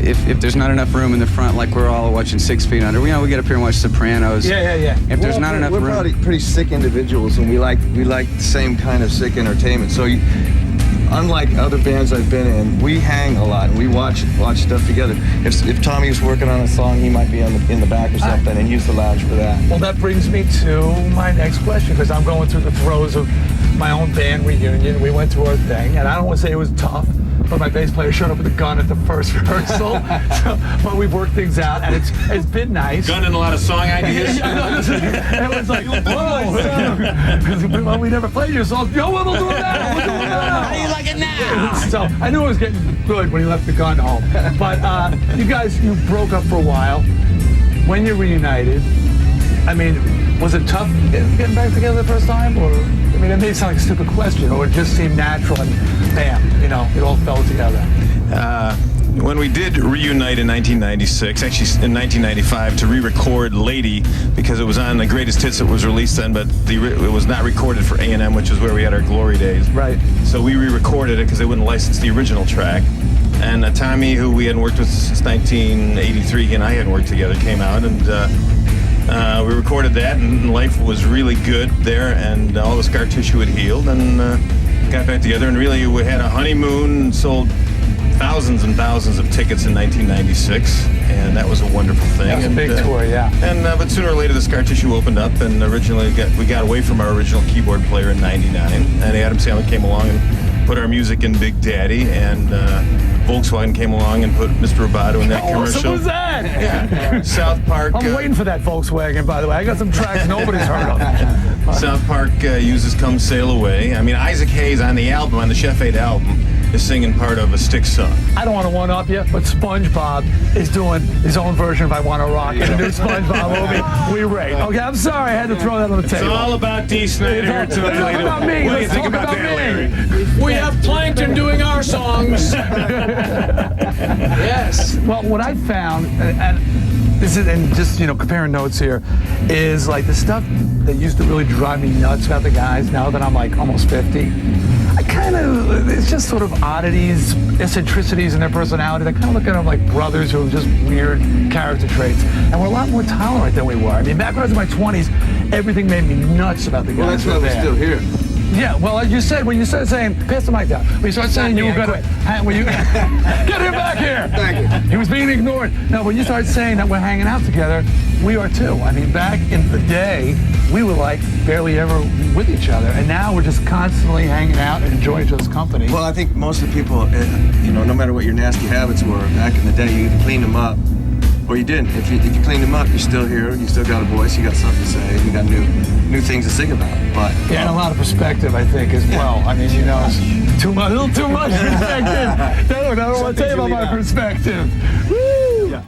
if there's not enough room in the front, like we're all watching 6 Feet Under, we get up here and watch Sopranos. Yeah. If there's not enough room... We're probably pretty sick individuals, and we like the same kind of sick entertainment. So unlike other bands I've been in, we hang a lot and we watch stuff together. If Tommy's working on a song, he might be in the back or something and use the lounge for that. Well, that brings me to my next question, because I'm going through the throes of my own band reunion. We went through our thing, and I don't want to say it was tough, but my bass player showed up with a gun at the first rehearsal. But we've worked things out, and it's been nice. Gun and a lot of song ideas. It was like, whoa. Well, we never played your songs. Yo, we'll do it now. How do you like it now? So I knew it was getting good when he left the gun home. But you guys, you broke up for a while. When you reunited, I mean, was it tough getting back together the first time? Or, I mean, it may sound like a stupid question, or it just seemed natural and bam, it all fell together. When we did reunite in 1996, actually in 1995, to re-record Lady, because it was on the Greatest Hits that was released then, but it was not recorded for A&M, which is where we had our glory days. Right. So we re-recorded it because they wouldn't license the original track. And Tommy, who we hadn't worked with since 1983, he and I hadn't worked together, came out, and we recorded that, and life was really good there, and all the scar tissue had healed, and got back together, and really we had a honeymoon, sold thousands and thousands of tickets in 1996, and that was a wonderful thing. That was a big tour, yeah. But sooner or later, the Scar Tissue opened up, and originally we got away from our original keyboard player in '99, and Adam Sandler came along and put our music in Big Daddy, and Volkswagen came along and put Mr. Roboto in that commercial. So was that? Yeah. South Park. I'm waiting for that Volkswagen, by the way. I got some tracks nobody's heard of. South Park uses Come Sail Away. I mean, Isaac Hayes on the album, on the Chef 8 album, is singing part of a Styx song. I don't want to one-up you, but SpongeBob is doing his own version of I Want to Rock in the new SpongeBob movie. We rate. Okay, I'm sorry I had to throw that on the table. It's all about D. Snyder. It's all about me. What do you think about that, Larry? We have Plankton doing our songs. Yes. Well, what I found, and this is, and just, comparing notes here, is like the stuff that used to really drive me nuts about the guys, now that I'm like almost 50, it's just sort of oddities, eccentricities in their personality. I kind of look at them like brothers who have just weird character traits. And we're a lot more tolerant than we were. I mean, back when I was in my 20s, everything made me nuts about the guys. Well, that's why we're still here. Yeah, well, like you said, when you started saying, pass the mic down, when you started saying you were going to, get him back here. Thank you. He was being ignored. No, when you started saying that we're hanging out together, we are too. I mean, back in the day, we were like barely ever with each other, and now we're just constantly hanging out and enjoying each other's company. Well, I think most of the people, no matter what your nasty habits were, back in the day, you either cleaned them up or you didn't. If you cleaned them up, you're still here, you still got a voice, you got something to say, you got new things to sing about. But yeah, and a lot of perspective, I think, as well. I mean, it's too much, a little too much perspective. I don't want to tell you about my perspective. Woo! Yeah.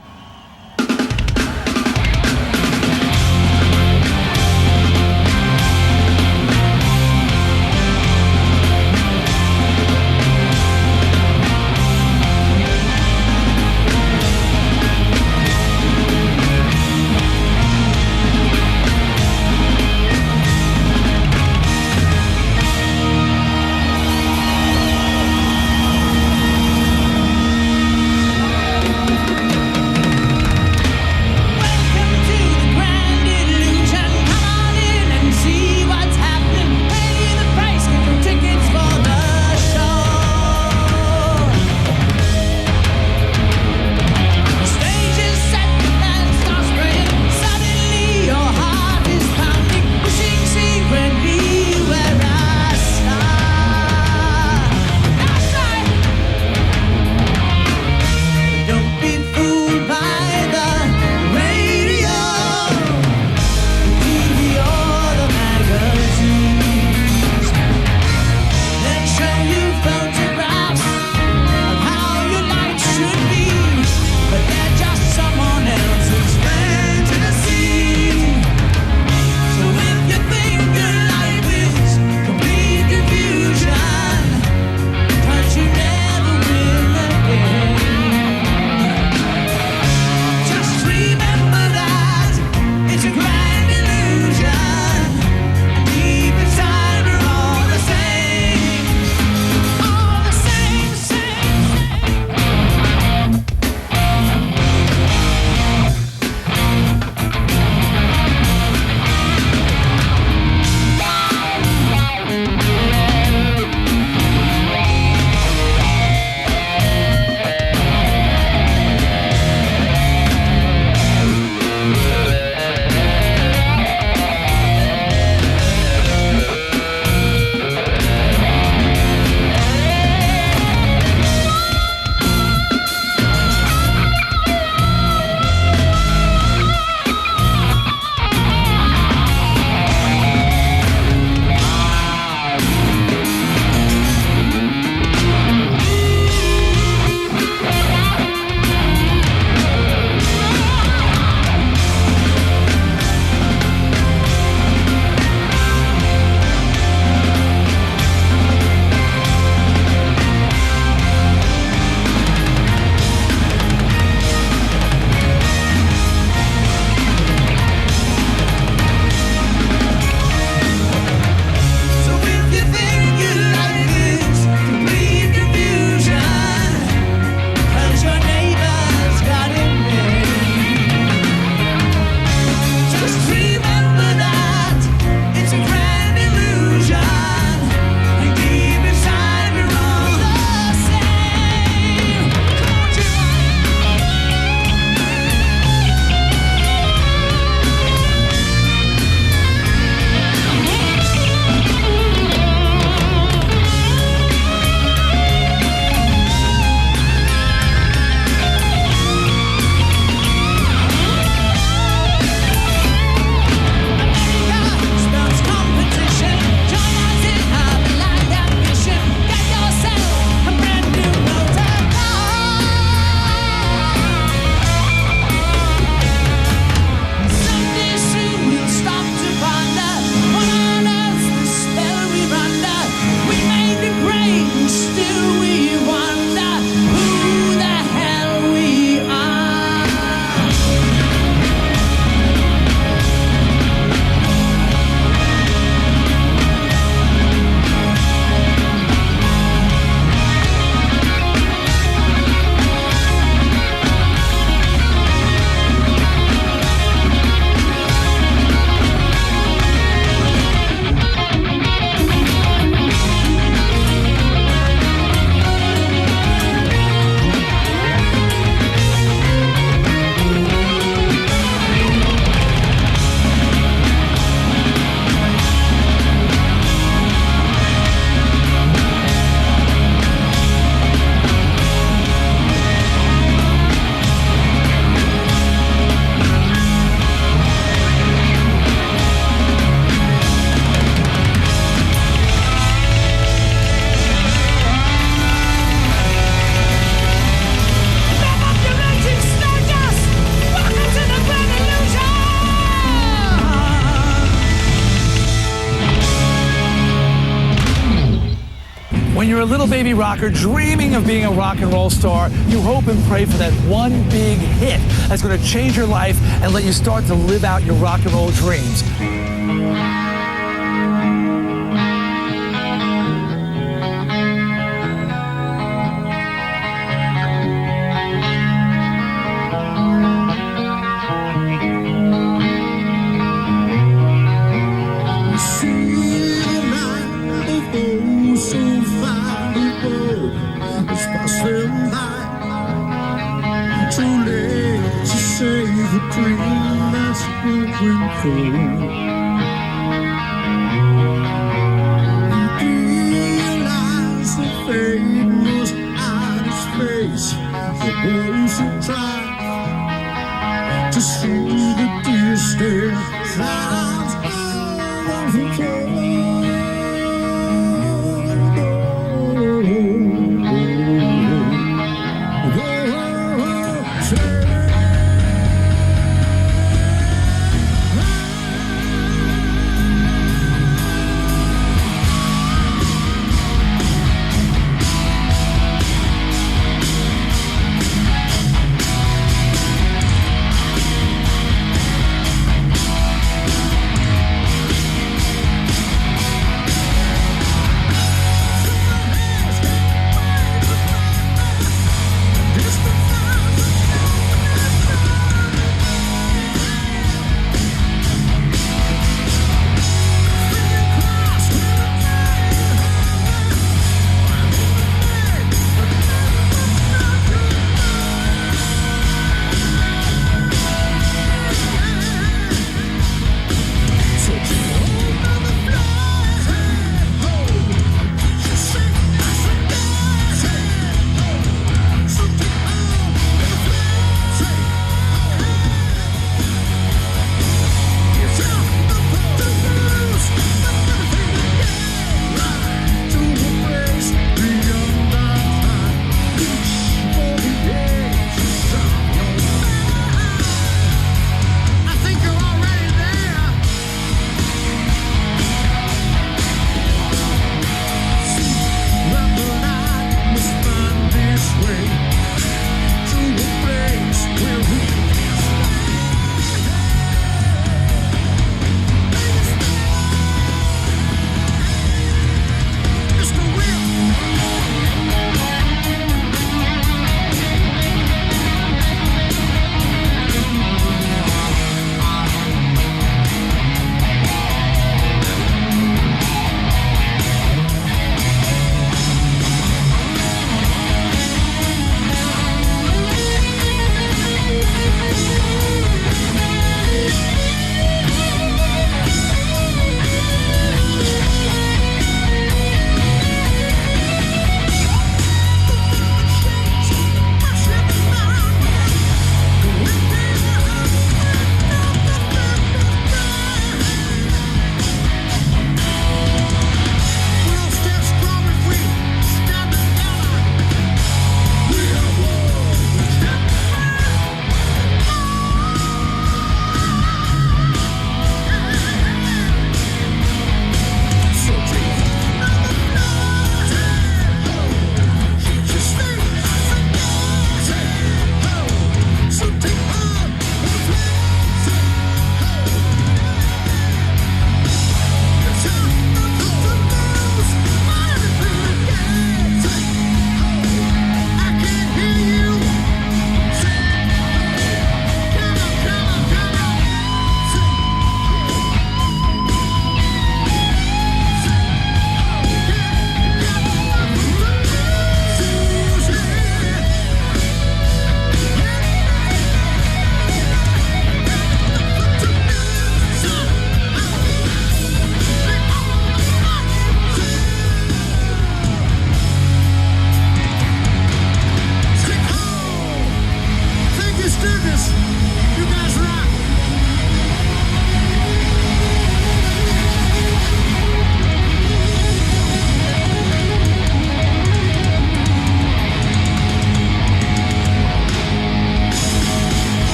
When you're a little baby rocker dreaming of being a rock and roll star, you hope and pray for that one big hit that's going to change your life and let you start to live out your rock and roll dreams.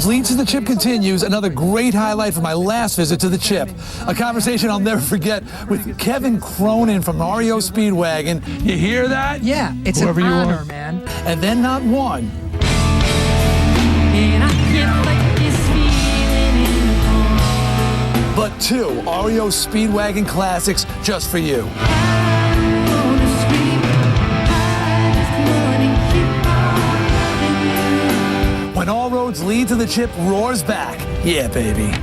Roads Leads to the Chip continues. Another great highlight from my last visit to the Chip. A conversation I'll never forget with Kevin Cronin from REO Speedwagon. You hear that? Yeah, it's Whoever an you honor, are. man. And then not one. And I feel like this feeling in But two REO Speedwagon classics just for you. When All Roads Lead to the Chip roars back. Yeah, baby.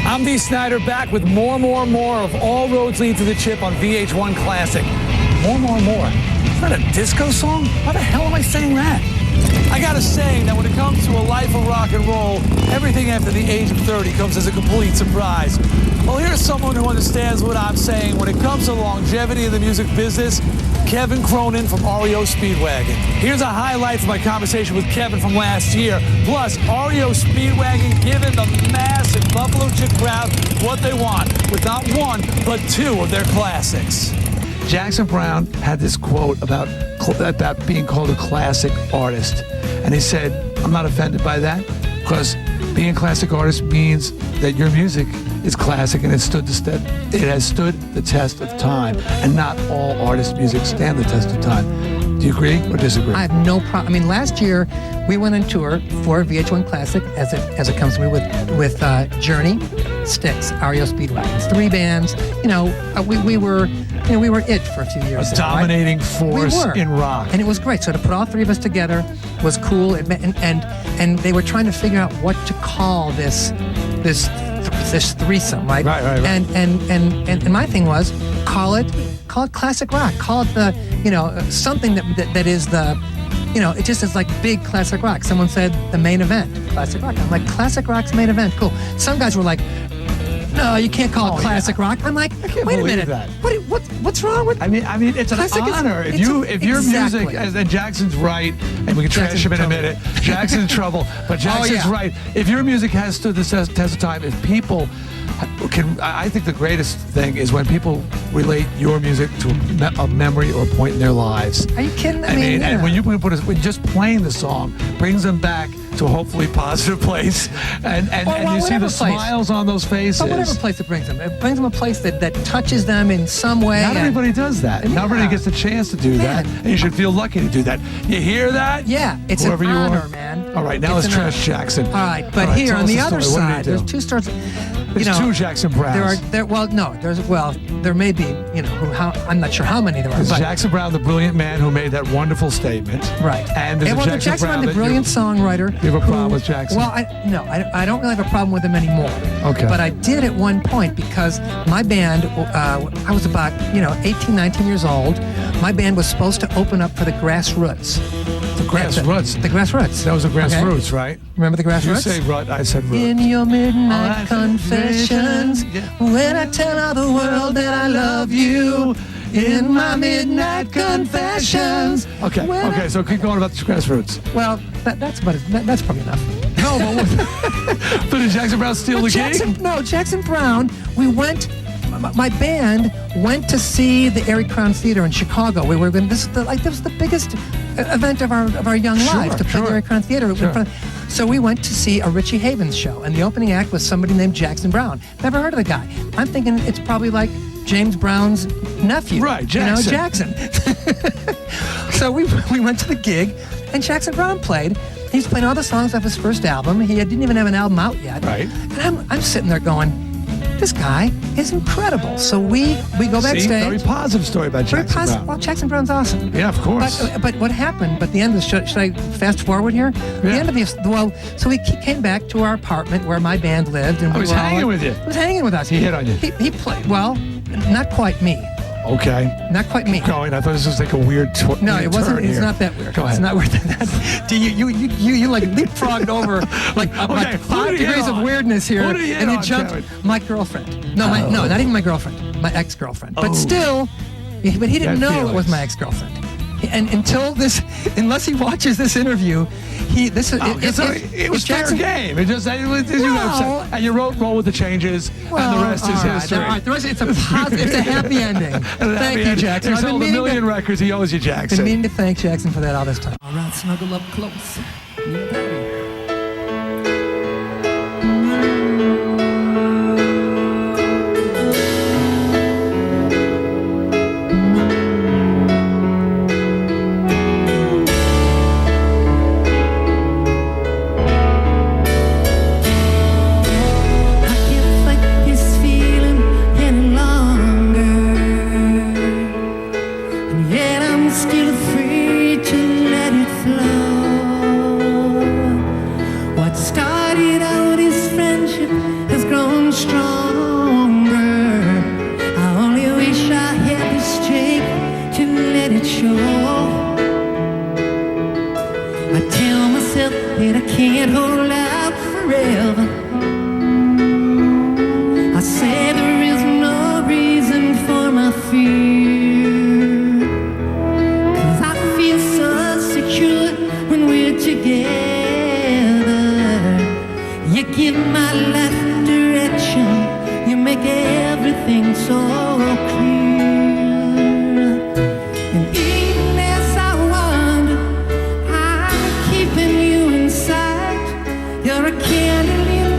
I'm Dee Snider, back with more of All Roads Lead to the Chip on VH1 Classic. More. Is that a disco song? Why the hell am I saying that? I gotta say that when it comes to a life of rock and roll, everything after the age of 30 comes as a complete surprise. Well, here's someone who understands what I'm saying when it comes to longevity in the music business. Kevin Cronin from REO Speedwagon. Here's a highlight from my conversation with Kevin from last year. Plus, REO Speedwagon giving the massive Buffalo Chip crowd what they want with not one, but two of their classics. Jackson Browne had this quote about being called a classic artist. And he said, I'm not offended by that, because being a classic artist means that your music is classic and it has stood the test of time, and not all artists' music stand the test of time. Do you agree or disagree? I have no problem. I mean, last year we went on tour for VH1 Classic, as it comes to me, with Journey, Styx, REO Speedwagon. It's 3 bands. You know, we were it for a few years. A dominating force in rock. And it was great. So to put all 3 of us together was cool. And they were trying to figure out what to call this threesome, right? Right. And my thing was, call it classic rock. Call it something that is it just is like big classic rock. Someone said the main event, classic rock. I'm like, classic rock's main event, cool. Some guys were like, no, you can't call it classic rock. I'm like, wait a minute. That. What's wrong with? I mean, it's an honor. If your music, and Jackson's right, and we can trash him in a minute. Jackson's in trouble, but Jackson's right. If your music has stood the test of time, if people can, I think the greatest thing is when people relate your music to a memory or a point in their lives. Are you kidding? I mean, and when when just playing the song brings them back to a hopefully positive place, and you see the smiles on those faces. But whatever place it brings them a place that touches them in some way. Not everybody does that. Not everybody gets the chance to do that, and you should feel lucky to do that. You hear that? Yeah, it's Whoever an you honor, are. man. All right, now let's trash Jackson. All right, but here on the other side, there's 2 stars. There's 2 Jackson Browns. There may be, I'm not sure how many there are. There's Jackson Browne, the brilliant man who made that wonderful statement. Right. And there's Jackson Browne, the brilliant songwriter. You have a problem with Jackson? Well, I don't really have a problem with him anymore. Okay. But I did at one point, because my band, I was about, 18, 19 years old. My band was supposed to open up for the Grassroots. The Grassroots? The Grassroots. That was the Grassroots, right? Remember the Grassroots? You say rut, I said root. In your midnight confessions, when I tell all the world that I love you, in my midnight confessions. Okay, so keep going about the Grassroots. Well, that's probably enough. No, but did Jackson Browne steal the gig? No, Jackson Browne, my band went to see the Erie Crown Theater in Chicago. We were going. This was the biggest event of our young lives, to play the Erie Crown Theater. So we went to see a Richie Havens show, and the opening act was somebody named Jackson Browne. Never heard of the guy. I'm thinking it's probably like James Brown's nephew. Right, Jackson. Jackson. So we went to the gig, and Jackson Browne played. He's playing all the songs off his first album. He didn't even have an album out yet. Right. And I'm sitting there going, this guy is incredible. So we go backstage. Very positive story about Jackson Browne. Well, Jackson Browne's awesome. Yeah, of course. But what happened? But the end of the show, should I fast forward here? Yeah. The end of the so he came back to our apartment where my band lived, and he was hanging with you. He was hanging with us. He hit on you. He played well, not quite me. Okay. Not quite me. Keep going. I thought this was like a weird No, it wasn't. It's not that weird. Go ahead. It's not weird. You like leapfrogged over like 5 degrees of weirdness here, and you jumped my girlfriend. No, not even my girlfriend. My ex-girlfriend. But still, but he didn't know it was my ex-girlfriend. And unless he watches this interview, it was fair game. It just and you roll with the changes, and the rest is history. All right, the rest, it's a happy ending. Thank you, Jackson. He sold 1 million records. He owes you, Jackson. Been meaning to thank Jackson for that all this time. All right, snuggle up close. You're a candle in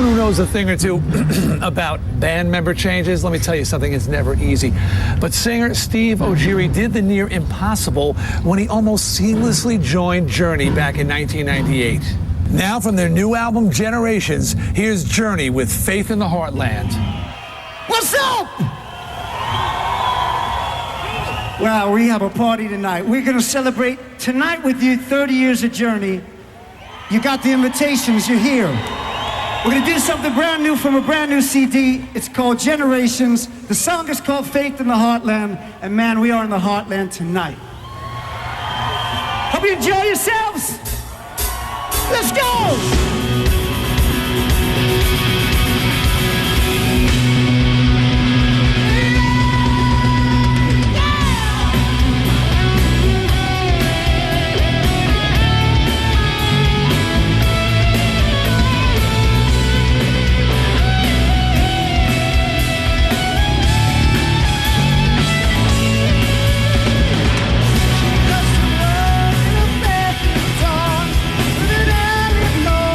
anyone who knows a thing or two about band member changes, let me tell you something, it's never easy. But singer Steve Ojiri did the near impossible when he almost seamlessly joined Journey back in 1998. Now from their new album, Generations, here's Journey with Faith in the Heartland. What's up? Well, we have a party tonight. We're going to celebrate tonight with you 30 years of Journey. You got the invitations, you're here. We're going to do something brand new from a brand new CD. It's called Generations. The song is called Faith in the Heartland. And man, we are in the Heartland tonight. Hope you enjoy yourselves. Let's go! Love in a bed, dawn, with an early glow.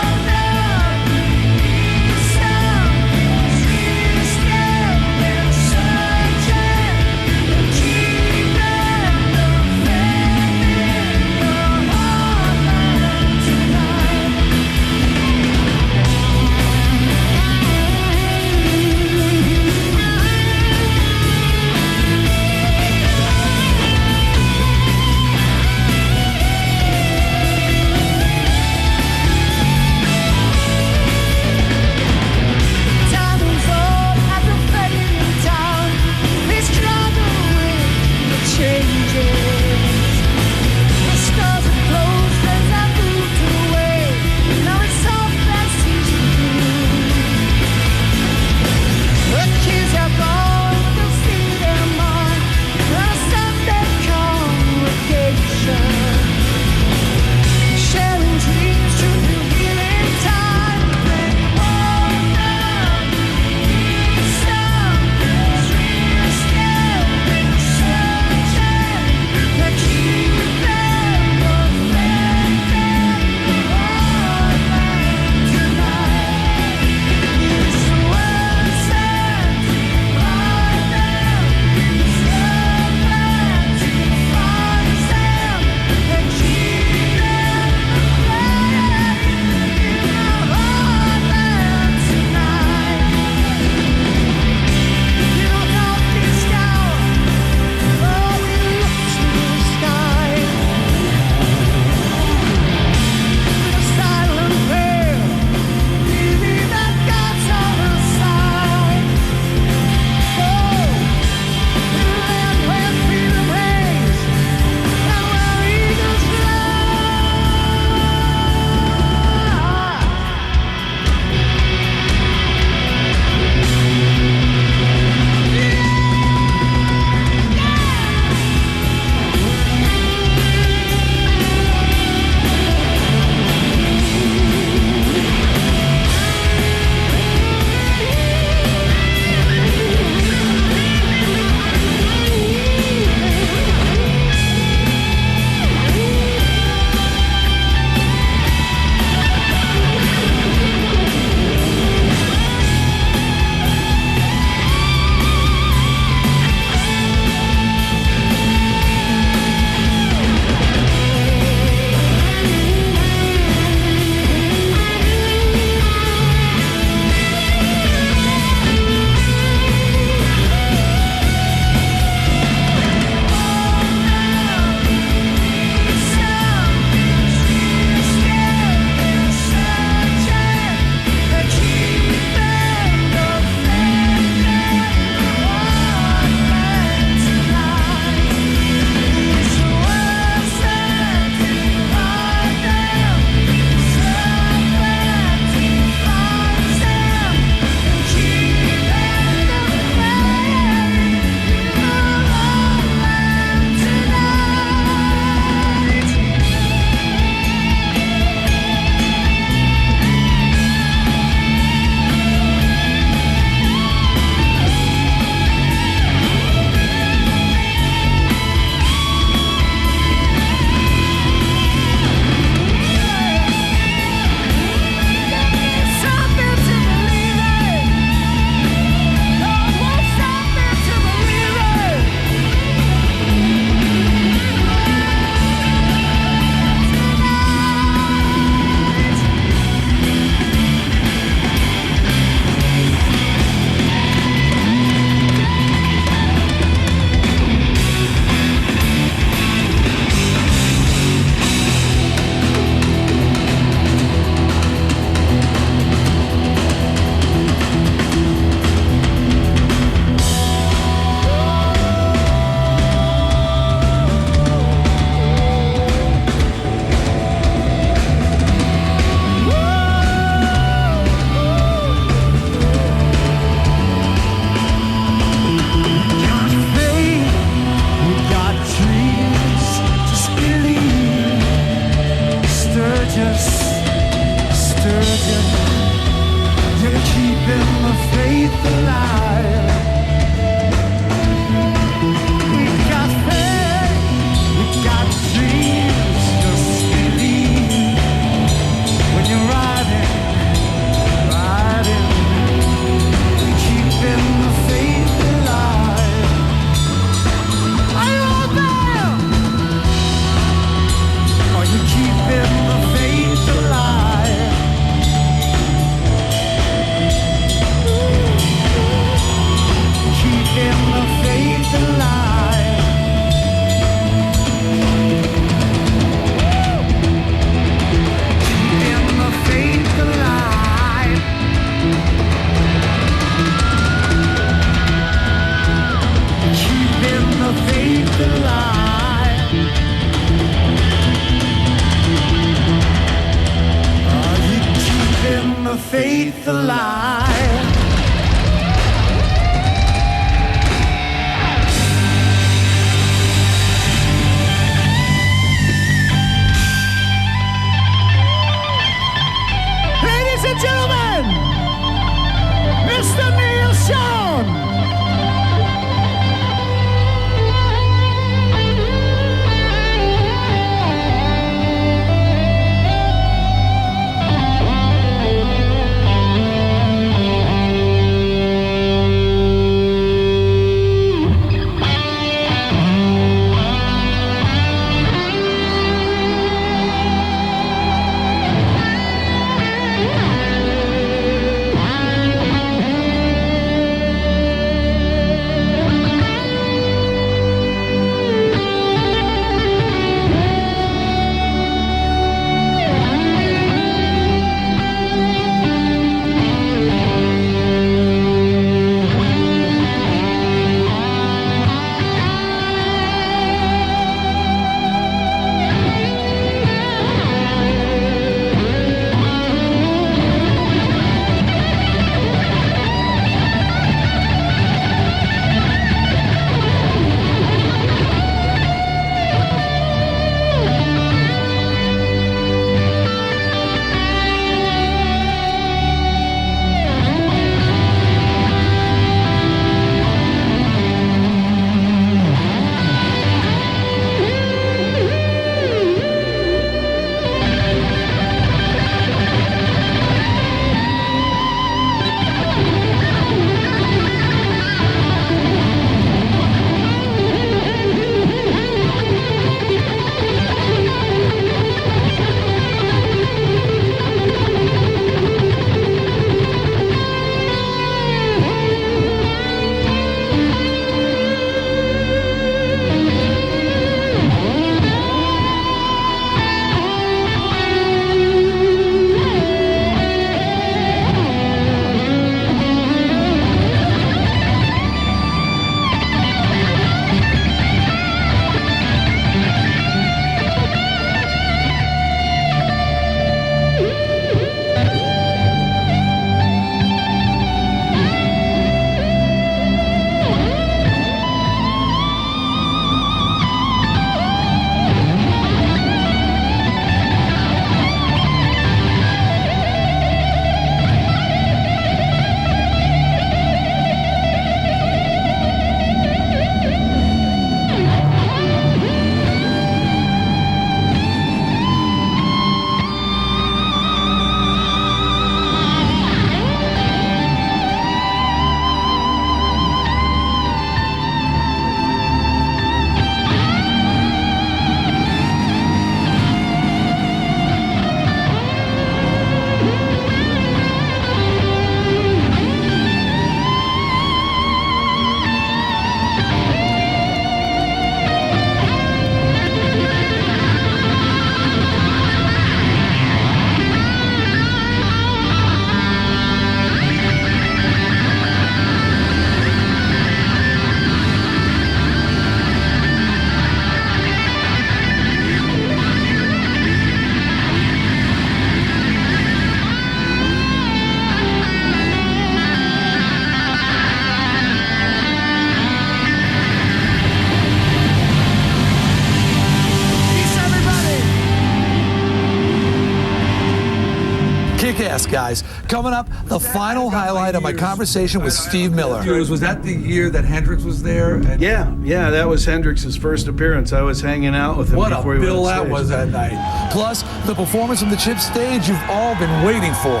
guys. Coming up, the final highlight of my conversation with Steve Miller. Was that the year that Hendrix was there? Yeah, that was Hendrix's first appearance. I was hanging out with him What before a he bill went on that stage. was that night. Plus, the performance from the Chip stage you've all been waiting for.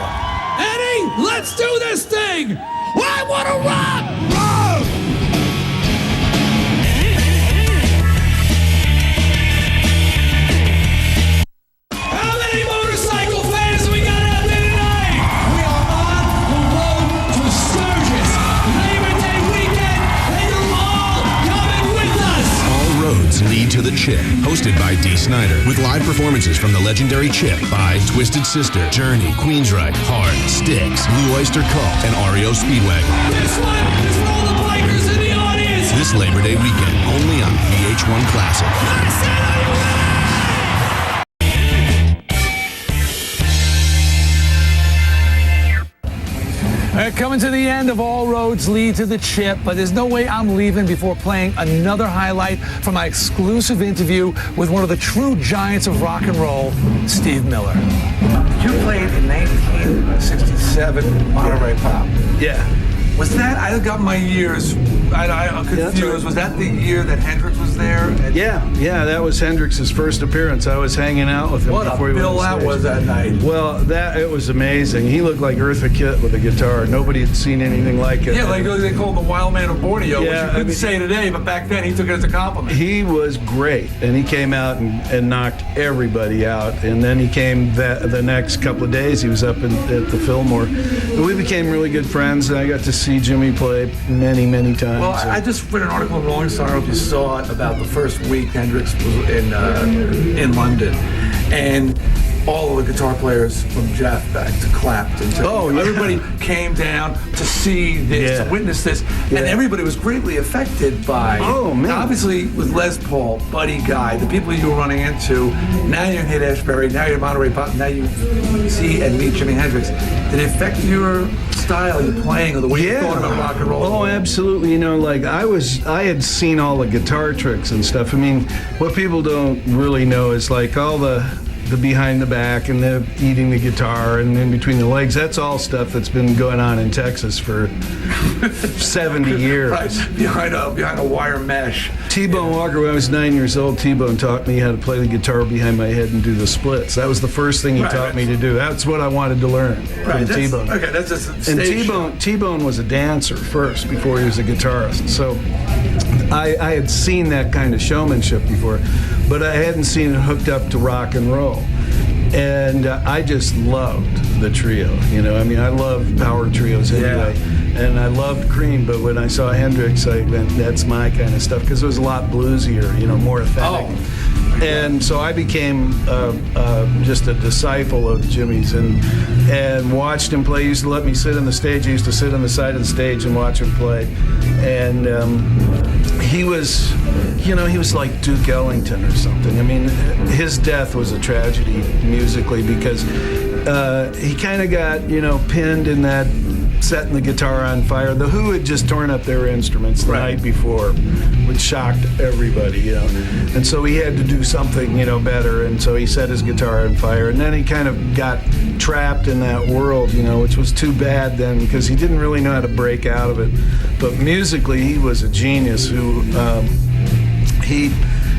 Eddie, let's do this thing! I wanna rock! Rock! How many motorcycle fans we got out there tonight? We are on the road to Sturgis, Labor Day weekend, and you're all coming with us! All roads lead to the Chip, hosted by Dee Snider, with live performances from the legendary Chip by Twisted Sister, Journey, Queensryche, Heart, Styx, Blue Oyster Cult, and REO Speedwagon. This one is for all the bikers in the audience! This Labor Day weekend, only on VH1 Classic. Coming to the end of All Roads Lead to the Chip, but there's no way I'm leaving before playing another highlight from my exclusive interview with one of the true giants of rock and roll, Steve Miller. You played in 1967 Monterey Pop. Yeah. Was that, I got my years, I'm confused. right. Was that the year that Hendrix was there? Yeah, that was Hendrix's first appearance. I was hanging out with him What a before he went bill on that stage. was that night. Well, it was amazing. He looked like Eartha Kitt with a guitar. Nobody had seen anything like it. Yeah, like they call him the Wild Man of Borneo, which you couldn't say today, but back then he took it as a compliment. He was great, and he came out and knocked everybody out. And then he came the next couple of days. He was up at the Fillmore. And we became really good friends, and I got to see Jimmy play many, many times. Well, I just read an article in Rolling Stone, I don't know if you saw it, about the first week Hendrix was in London. And all of the guitar players from Jeff back to Clapton. Everybody came down to see this, to witness this, and everybody was greatly affected by. Oh, man. Now, obviously, with Les Paul, Buddy Guy, the people you were running into, now you're in Haight-Ashbury, now you're in Monterey Pop, now you see and meet Jimi Hendrix. Did it affect your style, your playing, or the way you thought about rock and roll? Oh, absolutely. You know, like I had seen all the guitar tricks and stuff. I mean, what people don't really know is like all the behind the back and the eating the guitar and in between the legs. That's all stuff that's been going on in Texas for 70 years. Right, behind a wire mesh. T-Bone Walker, when I was 9 years old, T-Bone taught me how to play the guitar behind my head and do the splits. That was the first thing he taught me to do. That's what I wanted to learn from T-Bone. Okay, that's just a And stage T-Bone was a dancer first before he was a guitarist. So I had seen that kind of showmanship before, but I hadn't seen it hooked up to rock and roll. And I just loved the trio. You know, I mean, I love power trios anyway. And I loved Cream, but when I saw Hendrix, I went, that's my kind of stuff, because it was a lot bluesier, you know, more authentic. And so I became just a disciple of Jimmy's and watched him play. He used to let me sit on the stage. He used to sit on the side of the stage and watch him play. And he was, you know, he was like Duke Ellington or something. I mean, his death was a tragedy musically because he kind of got, you know, pinned in that setting the guitar on fire. The Who had just torn up their instruments the night before, which shocked everybody, you know. And so he had to do something, you know, better. And so he set his guitar on fire. And then he kind of got trapped in that world, you know, which was too bad then because he didn't really know how to break out of it. But musically, he was a genius who,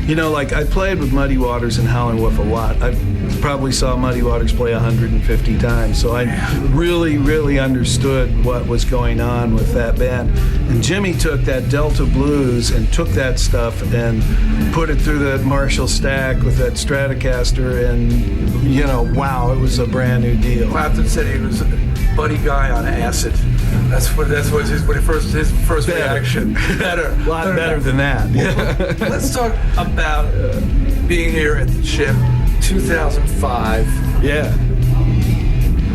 you know, like I played with Muddy Waters and Howlin' Wolf a lot. I probably saw Muddy Waters play 150 times, so I really, really understood what was going on with that band. And Jimmy took that Delta blues and took that stuff and put it through the Marshall stack with that Stratocaster, and you know, wow, it was a brand new deal. Clapton said he was a Buddy Guy on acid. That's what his first reaction. Better, a lot better than that. Well, let's talk about being here at the Chip, 2005. Yeah.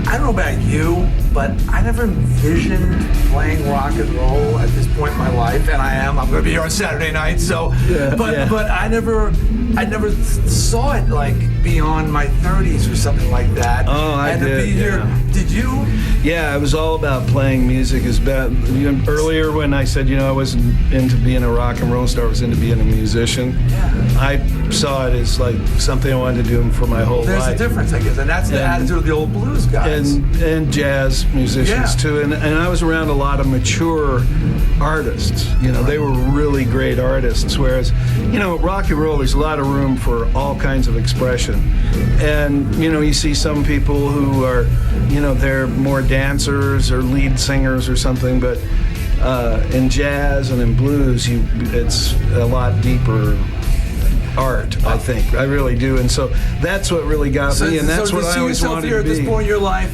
I don't know about you, but I never envisioned playing rock and roll at this point in my life, and I'm going to be here on Saturday night. So, but I never saw it like beyond my 30s or something like that. Oh, I did. To be here, did you? Yeah, it was all about playing music. Earlier when I said, I wasn't into being a rock and roll star, I was into being a musician. Yeah. I saw it as like something I wanted to do for my whole life. There's a difference, I guess, and that's the attitude of the old blues guys. And jazz musicians too. And I was around a lot of mature artists. They were really great artists. Whereas, rock and roll, there's a lot of room for all kinds of expression. And, you see some people who are, they're more dancers or lead singers or something, but in jazz and in blues, it's a lot deeper art, I think. I really do. And so that's what really got me, and that's what I always wanted to be. At this point in your life,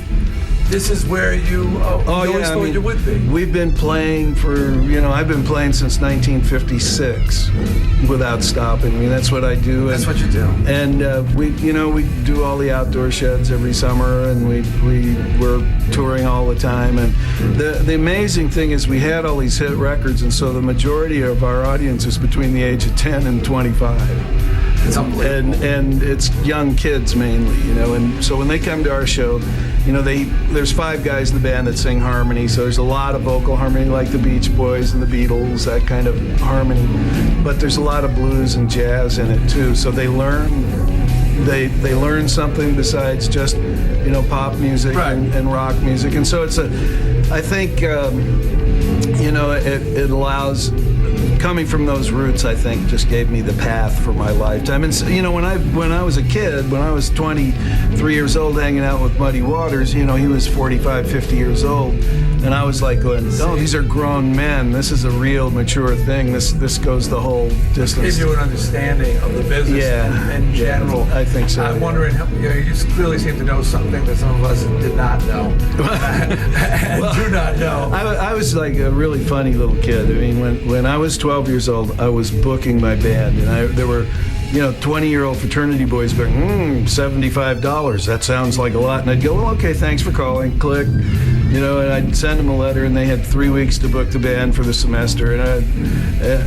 this is where you always thought you would be. We've been playing for, I've been playing since 1956 without stopping. I mean, that's what I do. That's what you do. And we do all the outdoor sheds every summer, and we're touring all the time. And the amazing thing is we had all these hit records, and so the majority of our audience is between the age of 10 and 25. It's unbelievable. And it's young kids mainly, and so when they come to our show, there's 5 guys in the band that sing harmony, so there's a lot of vocal harmony like the Beach Boys and the Beatles, that kind of harmony, but there's a lot of blues and jazz in it too, so they learn learn something besides just pop music and rock music, and so I think it allows. Coming from those roots, I think, just gave me the path for my lifetime. And when I was a kid, when I was 23 years old, hanging out with Muddy Waters, he was 45, 50 years old, and I was like going, "Oh, these are grown men. This is a real mature thing. This goes the whole distance." Gives you an understanding of the business in general. I think so. I'm wondering, you clearly seem to know something that some of us did not know and do not know. I was like a really funny little kid. I mean, when I was 12 years old, I was booking my band, and there were 20-year-old fraternity boys going, $75, that sounds like a lot. And I'd go, well, okay, thanks for calling, click. And I'd send them a letter, and they had 3 weeks to book the band for the semester. And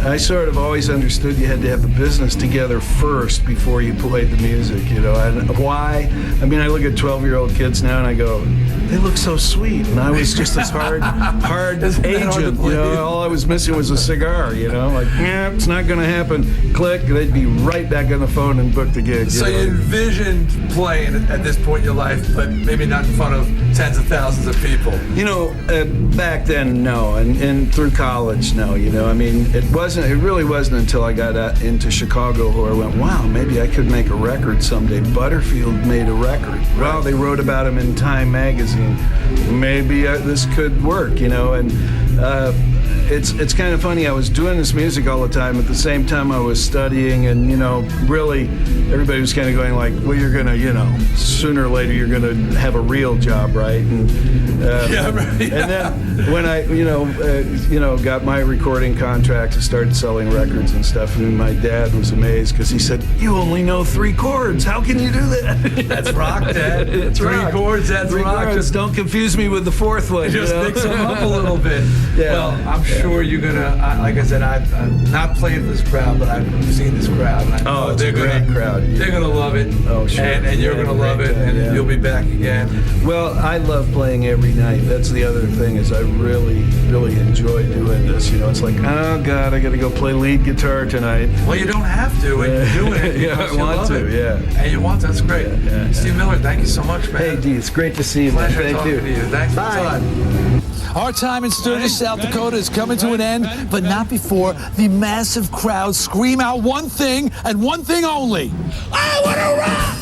I sort of always understood you had to have the business together first before you played the music, And why? I mean, I look at 12-year-old kids now, and I go, they look so sweet. And I was just this hard agent, all I was missing was a cigar, like, it's not going to happen. Click, they'd be right back on the phone and book the gig. So you envisioned playing at this point in your life, but maybe not in front of tens of thousands of people. Back then, no, and through college, no. I mean, it really wasn't until I got into Chicago where I went, wow, maybe I could make a record someday. Butterfield made a record. Wow, they wrote about him in Time magazine. Maybe this could work, and it's kind of funny. I was doing this music all the time at the same time I was studying, and really everybody was kind of going like, well, you're gonna, sooner or later you're gonna have a real job, right? And and then when I got my recording contract and started selling records and stuff, and my dad was amazed because he said, you only know 3 chords, how can you do that? That's rock, Dad. It's 3 rock. chords, that's 3 rock. chords. Don't confuse me with the 4th one. Just mix them up a little bit. Yeah. Well, I'm sure you're gonna. Like I said, I've not played for this crowd, but I've seen this crowd. And I know it's a great crowd. They're gonna love it. Oh, sure. And you're gonna love it, and you'll be back again. Well, I love playing every night. That's the other thing, is I really, really enjoy doing this. It's like, oh God, I got to go play lead guitar tonight. Well, you don't have to, and you're doing it. Yeah, I want to. Yeah. And you want to. That's great. Steve Miller, thank you so much, man. Hey, D, it's great to see you, man. Pleasure talking to you. Thanks for the time. Our time in Sturgis, South Dakota is coming to an end, but not before the massive crowd scream out one thing and one thing only. I want to rock!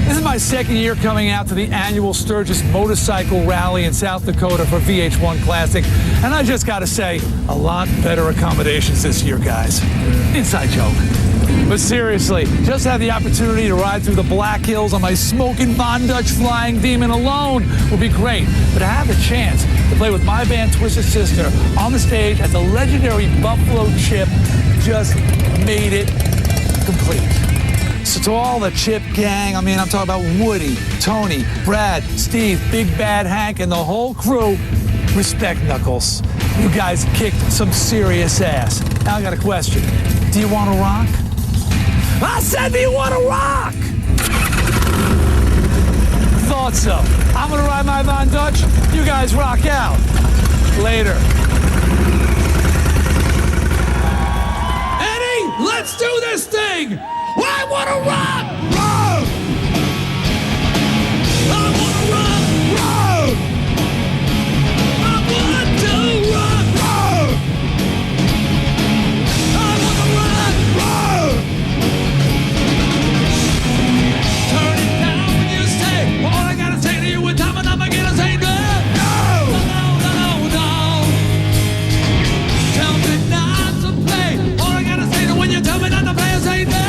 This is my second year coming out to the annual Sturgis Motorcycle Rally in South Dakota for VH1 Classic, and I just gotta say, a lot better accommodations this year, guys. Inside joke. But seriously, just have the opportunity to ride through the Black Hills on my smoking Von Dutch Flying Demon alone would be great. But to have the chance to play with my band TwistedSister on the stage at the legendary Buffalo Chip just made it complete. So to all the Chip gang, I mean, I'm talking about Woody, Tony, Brad, Steve, Big Bad Hank, and the whole crew, respect, Knuckles. You guys kicked some serious ass. Now I got a question. Do you want to rock? I said, do you want to rock? Thought so. I'm going to ride my Von Dutch. You guys rock out. Later. Eddie, let's do this thing! I want to rock! Rock! I want to rock! Rock! I want to rock! Rock! I want to rock! Rock! Turn it down when you say, well, all I gotta say to you with time and time again, I say no! No! No, no, no, no! Tell me not to play. All I gotta say to when you tell me not to play, I say no!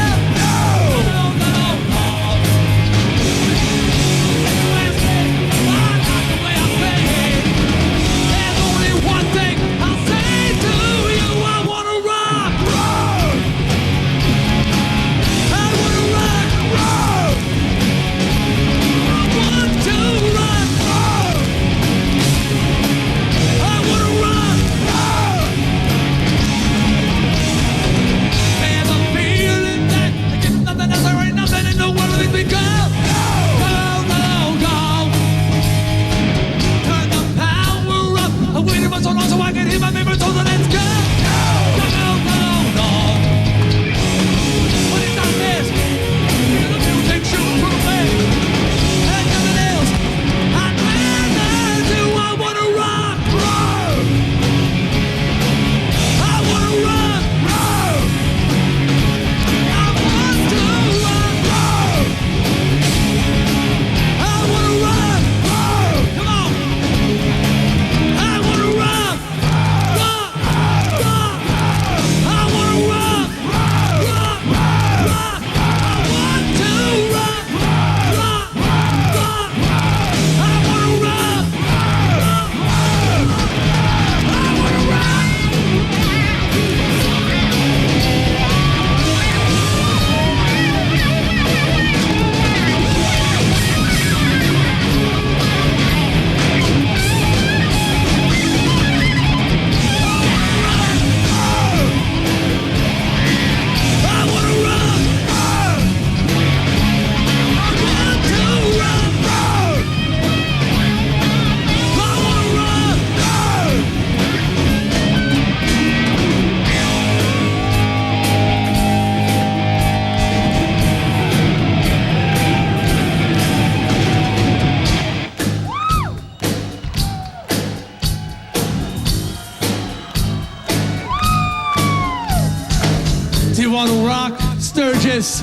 Sturgis.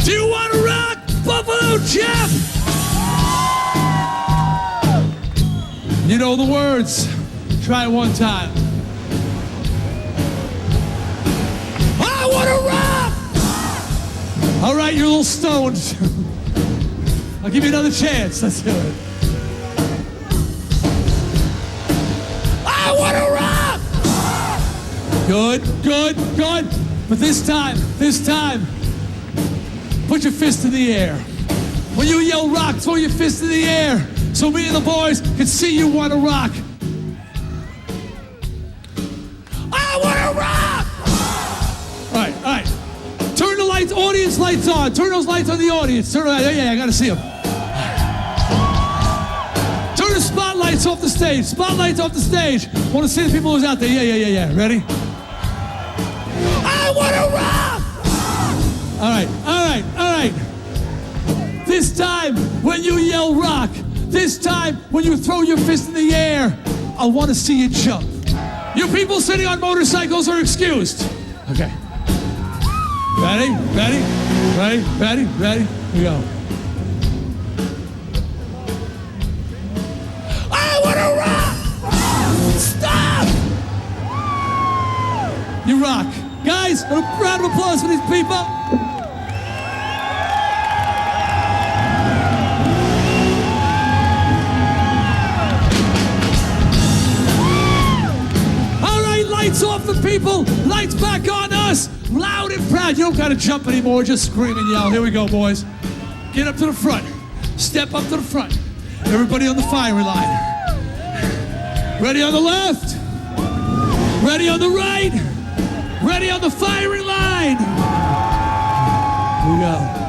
Do you want to rock, Buffalo Jeff? You know the words. Try it one time. I want to rock! All right, you're a little stoned. I'll give you another chance. Let's do it. I want to rock! Good, good, good. But this time, put your fist in the air. When you yell rock, throw your fist in the air so me and the boys can see you want to rock. I want to rock! All right. Turn the lights, audience lights on. Turn those lights on the audience. Turn them on. Yeah, I got to see them. Turn the spotlights off the stage. Spotlights off the stage. Want to see the people who's out there. Yeah. Ready? I want to rock! All right. This time, when you yell rock, this time, when you throw your fist in the air, I want to see you jump. You people sitting on motorcycles are excused. Okay. Ready? Here we go. I want to rock! Stop! You rock. Guys, a round of applause for these people. All right, lights off the people. Lights back on us. Loud right, you don't gotta jump anymore, just scream and yell. Here we go, boys. Get up to the front. Step up to the front. Everybody on the firing line. Ready on the left. Ready on the right. Ready on the firing line. Here we go.